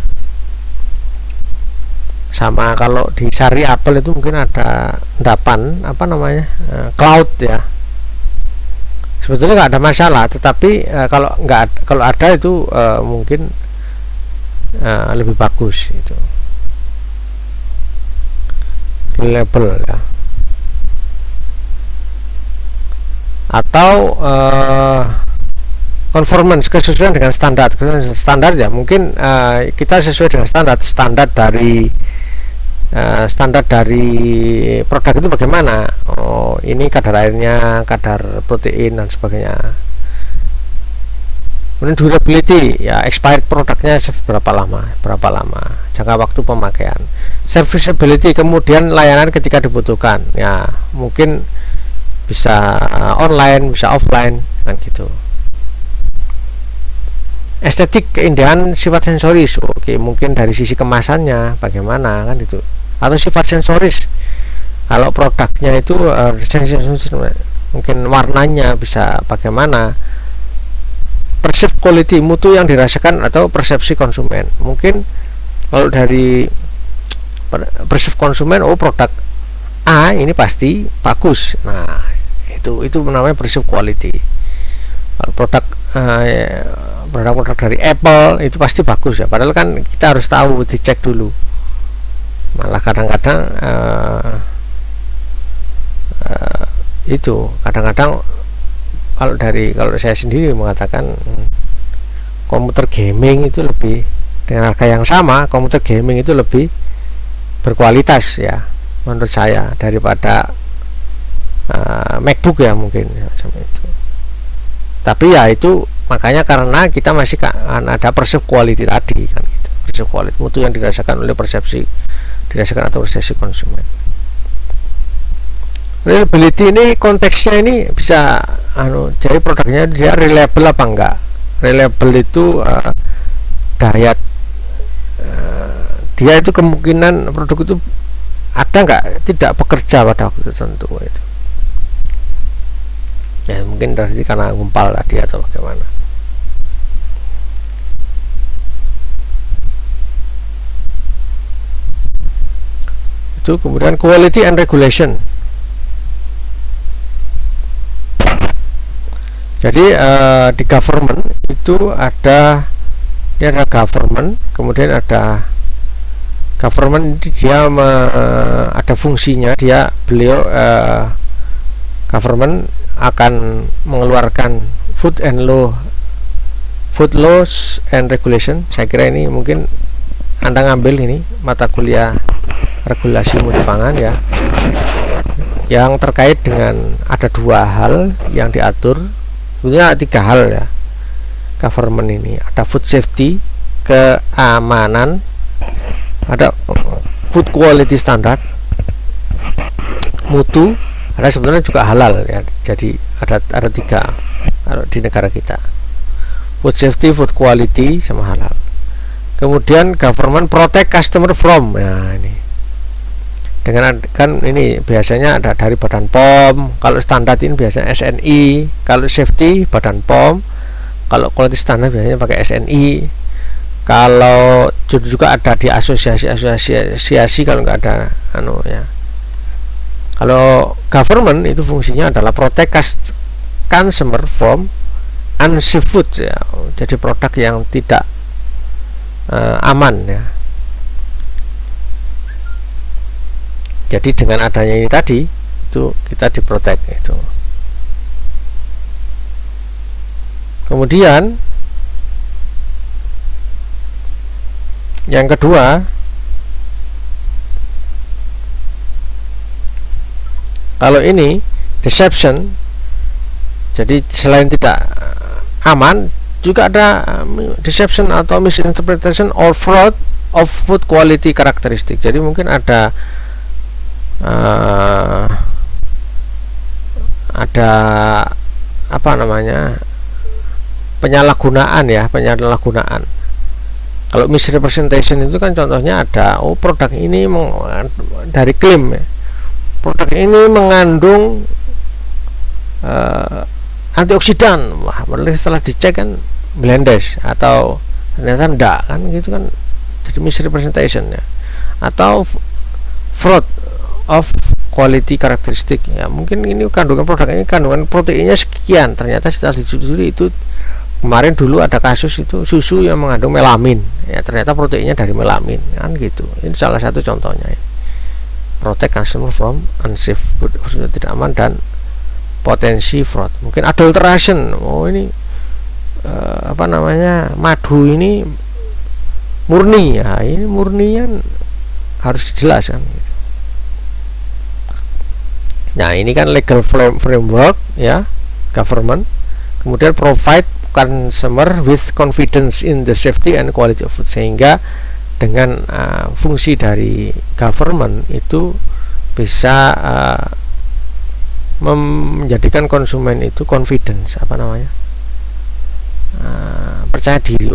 S1: Sama kalau di sari apel itu mungkin ada endapan cloud ya. Sebetulnya nggak ada masalah, tetapi kalau ada itu mungkin lebih bagus itu. Label ya. Atau conformance, kesesuaian dengan standar ya, mungkin kita sesuai dengan standar dari produk itu bagaimana, ini kadar airnya, kadar protein dan sebagainya. Kemudian durability ya, expired produknya berapa lama jangka waktu pemakaian. Serviceability, kemudian layanan ketika dibutuhkan ya, mungkin bisa online, bisa offline kan gitu. Estetik, keindahan, sifat sensoris, mungkin dari sisi kemasannya bagaimana kan itu, atau sifat sensoris kalau produknya itu mungkin warnanya bisa bagaimana. Perceived quality, mutu yang dirasakan atau persepsi konsumen, mungkin kalau dari perceived konsumen, produk A ini pasti bagus, nah itu namanya perceived quality. Kalau produk dari Apple itu pasti bagus ya, padahal kan kita harus tahu, dicek dulu. Malah kadang-kadang itu kadang-kadang kalau saya sendiri mengatakan komputer gaming itu lebih, dengan harga yang sama, komputer gaming itu lebih berkualitas ya menurut saya daripada MacBook ya mungkin macam itu. Tapi ya itu makanya karena kita masih ada perceived quality tadi kan gitu. Perceived quality, mutu yang dirasakan oleh persepsi konsumen. Reliability ini konteksnya ini bisa jadi produknya dia reliable apa enggak. Reliable itu daya dia itu kemungkinan produk itu ada enggak tidak bekerja pada waktu tertentu itu. Ya mungkin tadi karena ngumpal tadi atau bagaimana. Itu kemudian quality and regulation. Jadi di government itu ada government, kemudian ada government dia ada fungsinya beliau government akan mengeluarkan food laws and regulation. Saya kira ini mungkin Anda ngambil ini mata kuliah regulasi mutu pangan ya, yang terkait dengan ada 2 hal yang diatur. Sebenarnya 3 hal ya government ini, ada food safety, keamanan, ada food quality standard, mutu, ada sebenarnya juga halal ya. Jadi ada 3 kalau di negara kita, food safety, food quality, sama halal. Kemudian government protect customer from, ya ini dengan kan ini biasanya ada dari Badan POM. Kalau standar ini biasanya SNI, kalau safety Badan POM, kalau quality standard biasanya pakai SNI. Kalau juga ada di asosiasi kalau nggak ada ya. Kalau government itu fungsinya adalah protect consumer from unsafe food ya, jadi produk yang tidak aman ya. Jadi dengan adanya ini tadi itu kita diprotek itu. Kemudian yang kedua, kalau ini deception, jadi selain tidak aman juga ada deception atau misinterpretation or fraud of food quality characteristic. Jadi mungkin ada apa namanya penyalahgunaan. Kalau misrepresentation itu kan contohnya ada produk ini dari klaim ya, produk ini mengandung antioksidan, wah setelah dicek kan blendes atau ternyata enggak kan, gitu kan, jadi misrepresentation ya. Atau fraud of quality characteristic ya, mungkin ini kandungan produk ini kandungan proteinnya sekian, ternyata setelah ditelusuri itu kemarin dulu ada kasus itu susu yang mengandung melamin ya, ternyata proteinnya dari melamin kan, gitu. Ini salah satu contohnya ya. Protect consumer from unsafe food, tidak aman dan potensi fraud. Mungkin adulteration, ini madu ini murni ya, ini murnian harus dijelaskan gitu. Nah ini kan legal framework ya, government. Kemudian provide consumer with confidence in the safety and quality of food, sehingga dengan fungsi dari government itu bisa menjadikan konsumen itu confidence, percaya diri,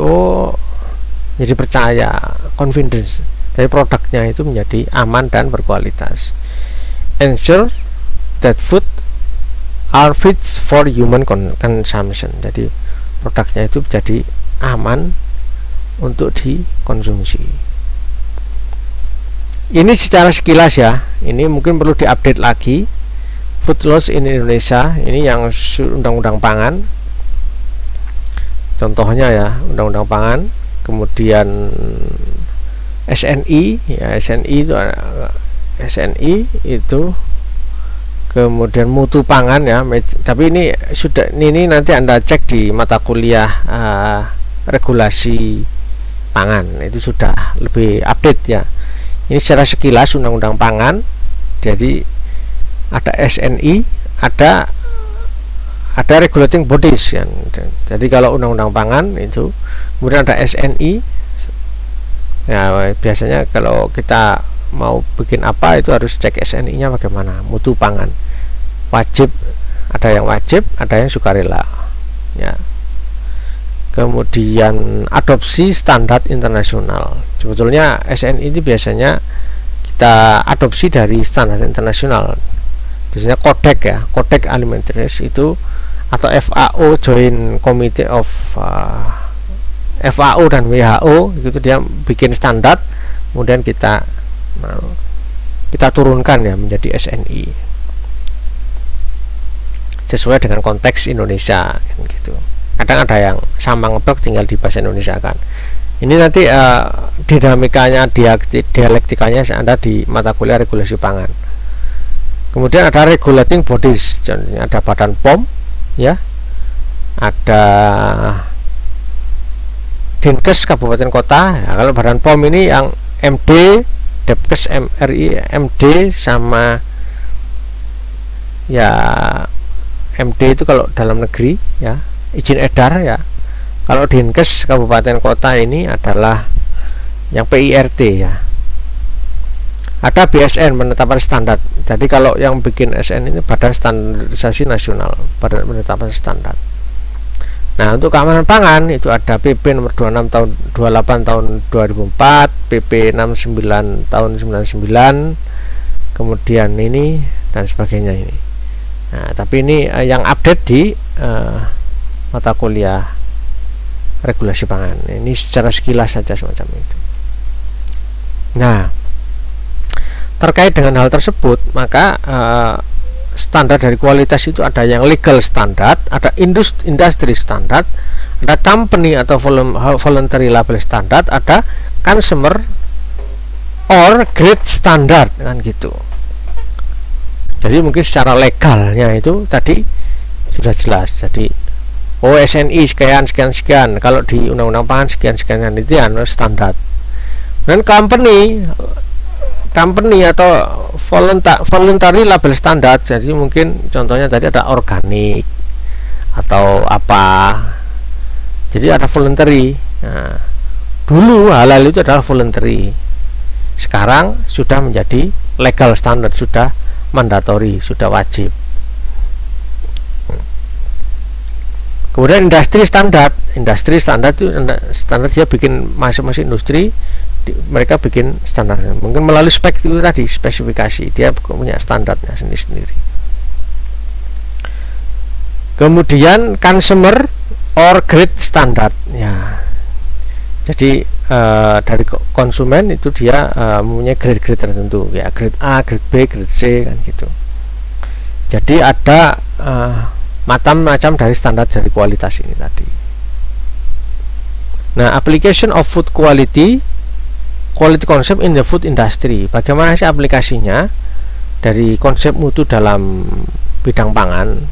S1: jadi percaya, confidence dari produknya itu menjadi aman dan berkualitas. Ensure that food are fit for human consumption, jadi produknya itu jadi aman untuk dikonsumsi. Ini secara sekilas ya, ini mungkin perlu diupdate lagi. Food laws in Indonesia ini yang undang-undang pangan, contohnya ya, undang-undang pangan. Kemudian SNI ya, SNI itu kemudian mutu pangan ya, tapi ini nanti Anda cek di mata kuliah regulasi pangan, itu sudah lebih update ya. Ini secara sekilas undang-undang pangan. Jadi ada SNI, ada regulating bodies ya. Jadi kalau undang-undang pangan itu, kemudian ada SNI ya, biasanya kalau kita mau bikin apa itu harus cek SNI nya bagaimana, mutu pangan. wajib, ada yang wajib, ada yang sukarela, ya. Kemudian adopsi standar internasional. Sebetulnya SNI ini biasanya kita adopsi dari standar internasional, biasanya kodek, ya, kodek alimentaris itu, atau FAO, Joint Committee of FAO dan WHO, itu dia bikin standar, kemudian kita turunkan, ya, menjadi SNI sesuai dengan konteks Indonesia, kan gitu. Kadang ada yang sama ngeblok tinggal di bahasa Indonesia kan. Ini nanti dinamikanya, dialektikanya Anda di mata kuliah regulasi pangan. Kemudian ada regulating bodies, contohnya ada Badan POM, ya, ada Dinkes kabupaten kota. Ya, kalau Badan POM ini yang MD, Depkes, MRI, MD, sama ya MD itu kalau dalam negeri, ya, izin edar, ya. Kalau Dinkes kabupaten kota ini adalah yang PIRT, ya. Ada BSN, penetapan standar. Jadi kalau yang bikin SN ini Badan Standarisasi Nasional, Badan Penetapan Standar. Nah, untuk keamanan pangan itu ada PP nomor 26 tahun 28 tahun 2004, PP 69 tahun 99, kemudian ini dan sebagainya ini. Nah, tapi ini yang update di mata kuliah regulasi pangan. Ini secara sekilas saja semacam itu. Nah, terkait dengan hal tersebut, maka standar dari kualitas itu ada yang legal standard, ada industri standard, ada company atau voluntary label standard, ada consumer or grade standard, kan gitu. Jadi mungkin secara legalnya itu tadi sudah jelas. Jadi SNI sekian sekian sekian, kalau di undang-undang pangan sekian sekian, itu ya standar. Dan company atau voluntary label standar, jadi mungkin contohnya tadi ada organik atau apa, jadi ada voluntary. Nah, dulu halal itu adalah voluntary, sekarang sudah menjadi legal standard, sudah mandatory, sudah wajib. Kemudian industri standar itu standar dia bikin masing-masing industri, mereka bikin standar, mungkin melalui spek itu tadi, spesifikasi, dia punya standarnya sendiri-sendiri. Kemudian consumer or grade standard, ya, jadi dari konsumen itu dia mempunyai grade-grade tertentu, ya, grade A, grade B, grade C, kan gitu. Jadi ada macam-macam dari standar dari kualitas ini tadi. Nah, application of food quality concept in the food industry. Bagaimana sih aplikasinya dari konsep mutu dalam bidang pangan?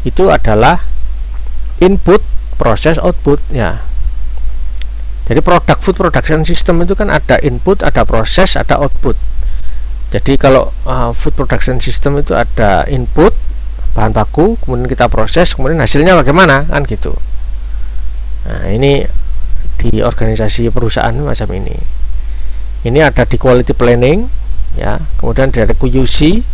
S1: Itu adalah input, proses, output, ya. Jadi food production system itu kan ada input, ada proses, ada output. Jadi kalau food production system itu ada input, bahan baku, kemudian kita proses, kemudian hasilnya bagaimana, kan gitu. Nah, ini di organisasi perusahaan macam ini. Ini ada di quality planning, ya. Kemudian dari QC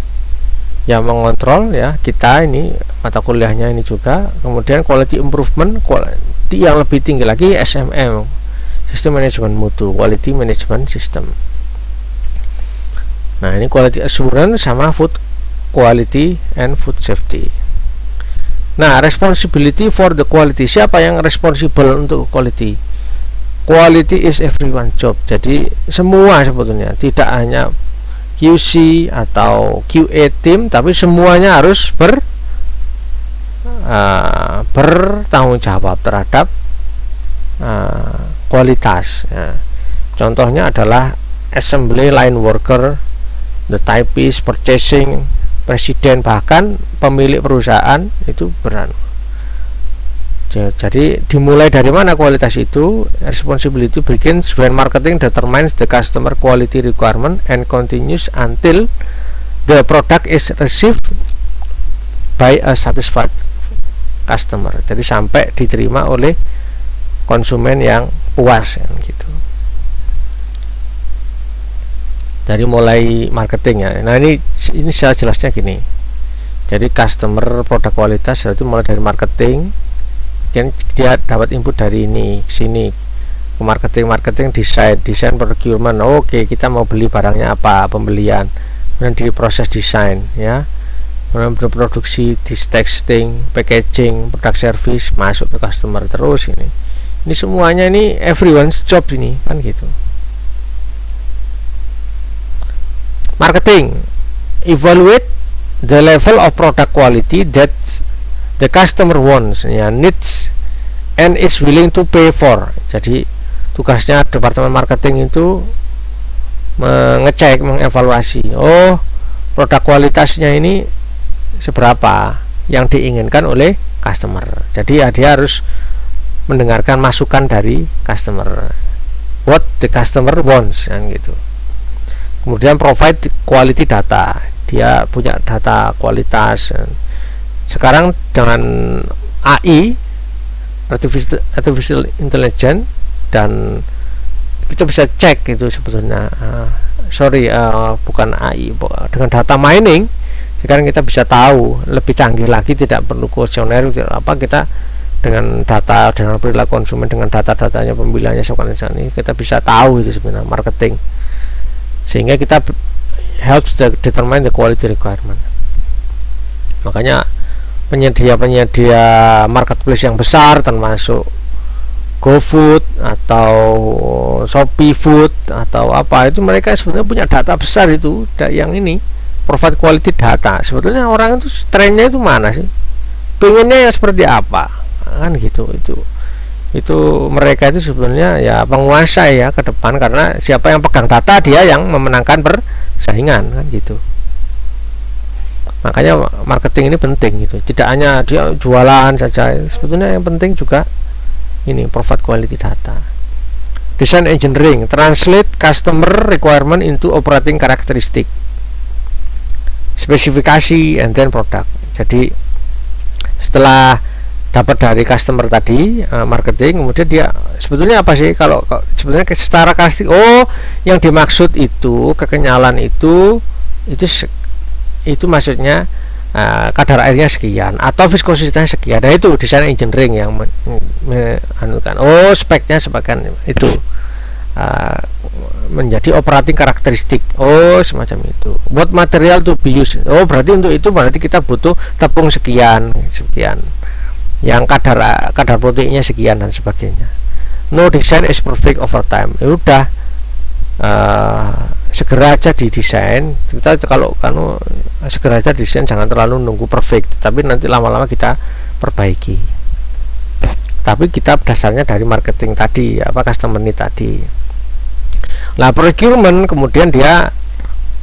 S1: yang mengontrol, ya, kita ini mata kuliahnya ini juga. Kemudian quality improvement, quality yang lebih tinggi lagi SMM, System Management Mutu, Quality Management System. Nah, ini quality assurance sama food quality and food safety. Nah, responsibility for the quality, siapa yang responsible untuk quality? Quality is everyone job. Jadi semua sebetulnya, tidak hanya QC atau QA team, tapi semuanya harus bertanggung jawab terhadap kualitas, ya. Contohnya adalah assembly line worker, the typist, purchasing, presiden, bahkan pemilik perusahaan itu beranu. Jadi dimulai dari mana kualitas itu? Responsibility begins when marketing determines the customer quality requirement and continues until the product is received by a satisfied customer. Jadi sampai diterima oleh konsumen yang puas, kan gitu. Dari mulai marketing, ya. Nah, ini secara jelasnya gini. Jadi customer produk kualitas itu mulai dari marketing, kan dia dapat input dari ini sini ke marketing, desain procurement. Oke, kita mau beli barangnya apa, pembelian, kemudian di proses desain ya, kemudian berproduksi, di testing, packaging, product service, masuk ke customer. Terus ini semuanya ini everyone's job ini kan gitu. Marketing, evaluate the level of product quality that the customer wants, ya, needs and is willing to pay for. Jadi tugasnya departemen marketing itu mengecek, mengevaluasi, oh produk kualitasnya ini seberapa yang diinginkan oleh customer. Jadi ya, dia harus mendengarkan masukan dari customer, what the customer wants kan gitu. Kemudian provide quality data, dia punya data kualitas. Sekarang dengan AI, artificial intelligence, dan kita bisa cek itu sebetulnya bukan AI, dengan data mining sekarang kita bisa tahu lebih canggih lagi, tidak perlu kuesioner apa, kita dengan data, dengan perilaku konsumen, dengan data-datanya, pembeliannya ini kita bisa tahu itu sebenarnya marketing, sehingga kita helps determine the quality requirement. Makanya penyedia marketplace yang besar termasuk GoFood atau Shopee Food atau apa itu, mereka sebenarnya punya data besar itu yang ini provide quality data. Sebetulnya orang itu trennya itu mana sih, pengennya yang seperti apa kan gitu. Itu mereka itu sebenarnya ya penguasa ya ke depan, karena siapa yang pegang data dia yang memenangkan persaingan kan gitu. Makanya marketing ini penting gitu, tidak hanya dia jualan saja, sebetulnya yang penting juga ini provide quality data. Design engineering, translate customer requirement into operating characteristic, spesifikasi, and then product. Jadi setelah dapat dari customer tadi, marketing, kemudian dia sebetulnya apa sih, kalau sebetulnya secara karakteristik, oh yang dimaksud itu kekenyalan itu maksudnya kadar airnya sekian atau viskositasnya sekian. Nah itu design engineering yang menukan, oh speknya sebagian itu menjadi operating karakteristik, oh semacam itu. What material to be used, oh berarti untuk itu berarti kita butuh tepung sekian yang kadar proteinnya sekian dan sebagainya. No design is perfect over time. Ya udah, segera aja didesain. Kita kalau segera aja desain, jangan terlalu nunggu perfect, tapi nanti lama-lama kita perbaiki. Tapi kita dasarnya dari marketing tadi, apa customer need tadi. Nah procurement kemudian dia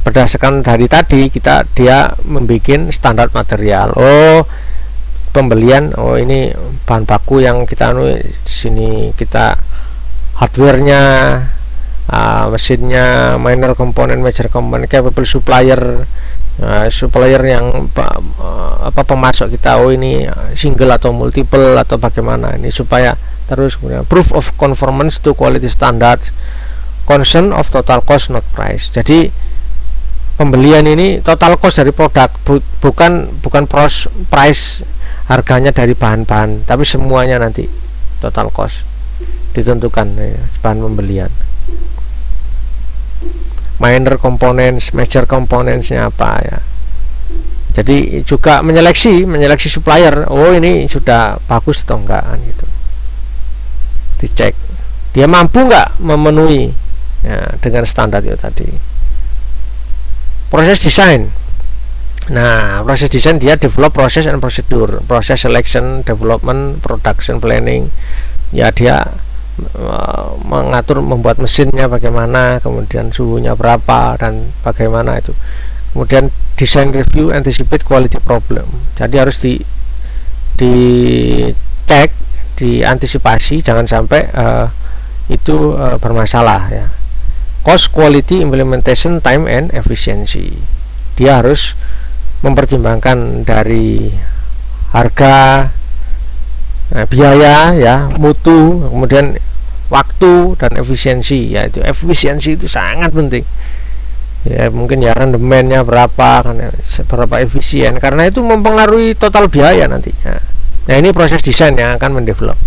S1: berdasarkan dari tadi dia membuat standar material. Oh pembelian, oh ini bahan baku yang kita di sini, kita hardwarenya, mesinnya, minor component, major component, capable supplier, supplier yang pemasok kita, oh ini single atau multiple atau bagaimana ini, supaya terus kemudian proof of conformance to quality standards, concern of total cost not price. Jadi pembelian ini total cost dari produk, bukan price harganya dari bahan-bahan, tapi semuanya nanti total cost ditentukan ya, bahan pembelian. Minor components, major componentsnya apa ya. Jadi juga menyeleksi supplier, oh ini sudah bagus atau enggak kan gitu. Dicek dia mampu enggak memenuhi ya, dengan standar itu tadi. Proses desain. Nah, proses desain dia develop proses and procedure, proses selection, development, production planning. Ya dia mengatur, membuat mesinnya bagaimana, kemudian suhunya berapa dan bagaimana itu. Kemudian design review, anticipate quality problem. Jadi harus dicek, diantisipasi, jangan sampai itu bermasalah ya. Cost, quality, implementation, time and efficiency. Dia harus mempertimbangkan dari harga, biaya ya, mutu, kemudian waktu dan efisiensi. Ya itu efisiensi itu sangat penting. ya mungkin ya rendemennya berapa kan, seberapa efisien, karena itu mempengaruhi total biaya nantinya. Nah ini proses desain yang akan mendevelop.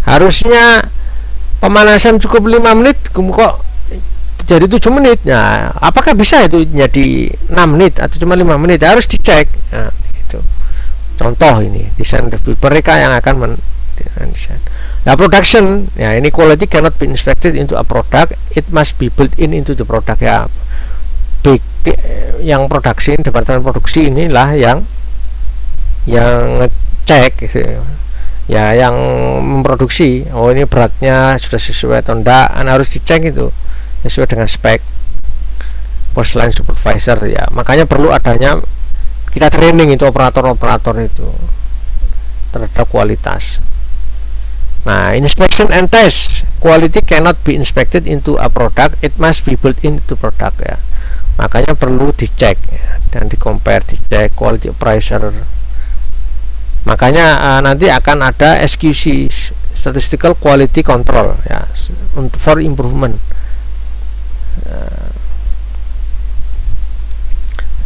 S1: Harusnya pemanasan cukup 5 menit kok jadi 7 menit. Nah apakah bisa itu jadi 6 menit atau cuma 5 menit, harus dicek. Nah itu contoh, ini desain review mereka yang akan mendesain. Nah production, ya ini quality cannot be inspected into a product, it must be built into the product. Ya yang produksi, departemen produksi inilah yang ngecek gitu. Ya yang memproduksi, oh ini beratnya sudah sesuai atau enggak, harus dicek itu sesuai dengan spek. Post line supervisor, ya makanya perlu adanya kita training itu operator-operator itu terhadap kualitas. Nah, inspection and test, quality cannot be inspected into a product, it must be built into product, ya makanya perlu dicek ya, dan di-compare, dicek quality appraiser. Makanya nanti akan ada SQC, statistical quality control, ya for improvement.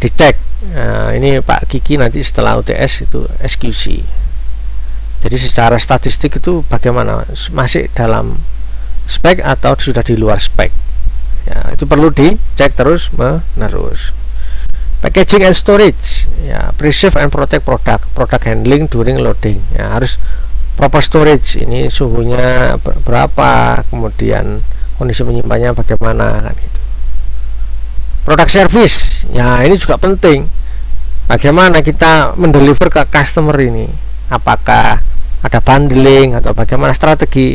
S1: Dicek. Ini Pak Kiki nanti setelah UTS itu SQC. Jadi secara statistik itu bagaimana, masih dalam spek atau sudah di luar spek, ya itu perlu dicek terus menerus. Packaging and storage, ya preserve and protect product handling during loading, ya harus proper storage, ini suhunya berapa, kemudian kondisi menyimpannya bagaimana kan gitu. Product service, ya ini juga penting, bagaimana kita mendeliver ke customer ini, apakah ada bundling atau bagaimana strategi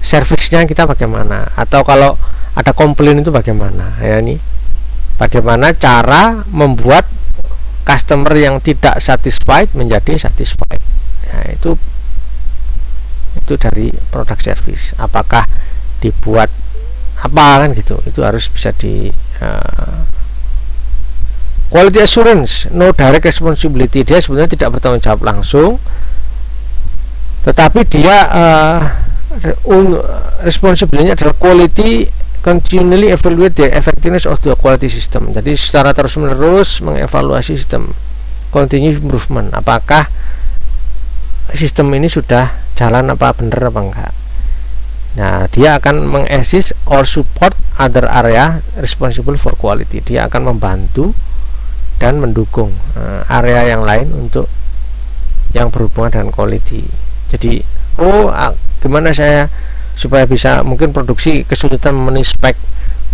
S1: servisnya kita bagaimana, atau kalau ada komplain itu bagaimana, ya ini bagaimana cara membuat customer yang tidak satisfied menjadi satisfied. Nah, itu dari product service, apakah dibuat apa kan gitu, itu harus bisa di quality assurance, no direct responsibility, dia sebenarnya tidak bertanggung jawab langsung, tetapi dia responsibility adalah quality continually evaluate the effectiveness of the quality system. Jadi secara terus menerus mengevaluasi sistem, continuous improvement, apakah sistem ini sudah jalan apa benar apa enggak. Nah dia akan mengassist or support other area responsible for quality, dia akan membantu dan mendukung area yang lain untuk yang berhubungan dengan quality. Jadi gimana saya supaya bisa, mungkin produksi kesulitan memenuhi spek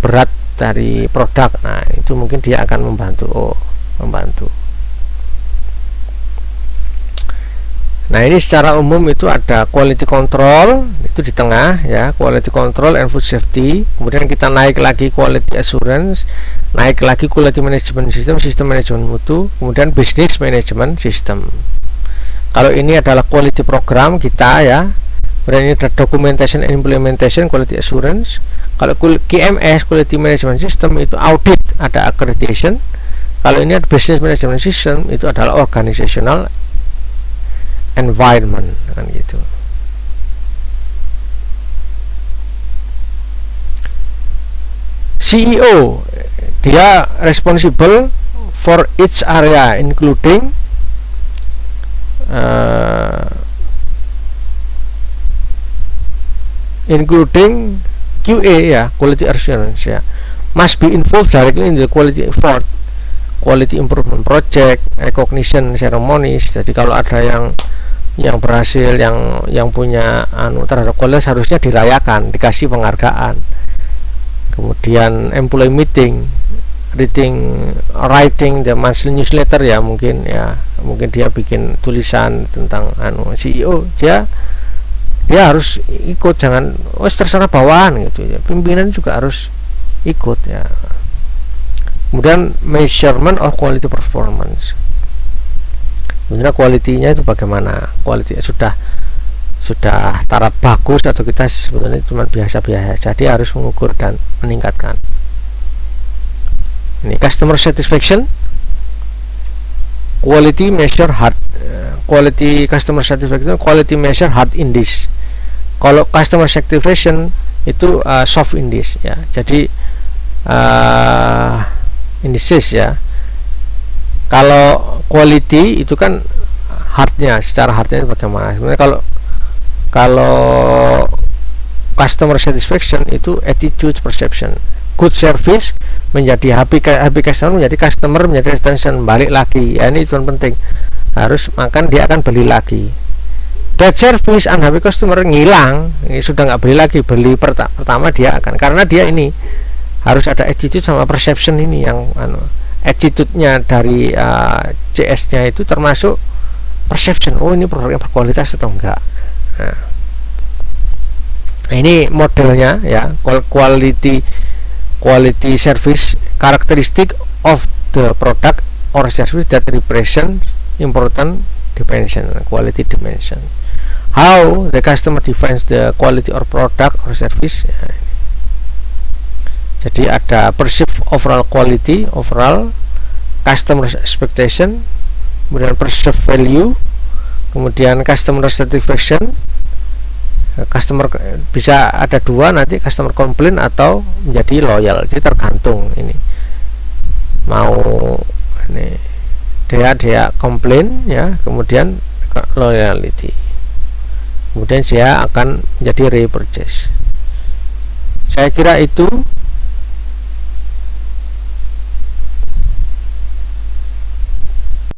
S1: berat dari produk, nah itu mungkin dia akan membantu. Nah ini secara umum itu ada quality control itu di tengah, ya quality control and food safety, kemudian kita naik lagi quality assurance, naik lagi quality management system, sistem manajemen mutu, kemudian business management system. Kalau ini adalah quality program kita, ya kemudian ini ada documentation and implementation quality assurance. Kalau QMS quality management system itu audit, ada accreditation. Kalau ini ada business management system itu adalah organizational environment kan gitu. CEO dia responsible for each area including QA, ya quality assurance, ya must be involved directly in the quality effort, quality improvement project, recognition ceremonies. Jadi kalau ada yang berhasil, yang punya terhadap kualitas, harusnya dirayakan, dikasih penghargaan. Kemudian employee meeting, writing the monthly newsletter, ya mungkin dia bikin tulisan tentang CEO, dia harus ikut, jangan terserah bawahan gitu ya, pimpinan juga harus ikut, ya. Kemudian measurement of quality performance, sebenarnya quality-nya itu bagaimana, quality sudah taraf bagus atau kita sebenarnya cuma biasa-biasa, jadi harus mengukur dan meningkatkan. Ini customer satisfaction, quality measure hard, quality customer satisfaction, quality measure hard index. Kalau customer satisfaction itu soft index, ya. Jadi indices ya. Kalau quality itu kan hardnya, secara hardnya bagaimana. Sebenarnya kalau customer satisfaction itu attitude perception. Good service menjadi happy customer, menjadi customer menjadi retention, balik lagi ya, ini itu penting, harus makan dia akan beli lagi. Bad service, unhappy customer, ngilang, ini sudah nggak beli lagi, beli pertama dia akan, karena dia ini harus ada attitude sama perception ini yang attitude-nya dari CS-nya itu termasuk perception, oh ini produknya berkualitas atau enggak. Nah, ini modelnya ya, quality service characteristic of the product or service that represent important dimension, quality dimension. How the customer defines the quality or product or service ya. Jadi ada perceived overall quality, overall customer expectation, kemudian perceived value, kemudian customer satisfaction. Customer bisa ada dua nanti, customer complaint atau menjadi loyal, jadi tergantung ini mau ini dia complaint ya, kemudian loyalty, kemudian dia akan menjadi repurchase. Saya kira itu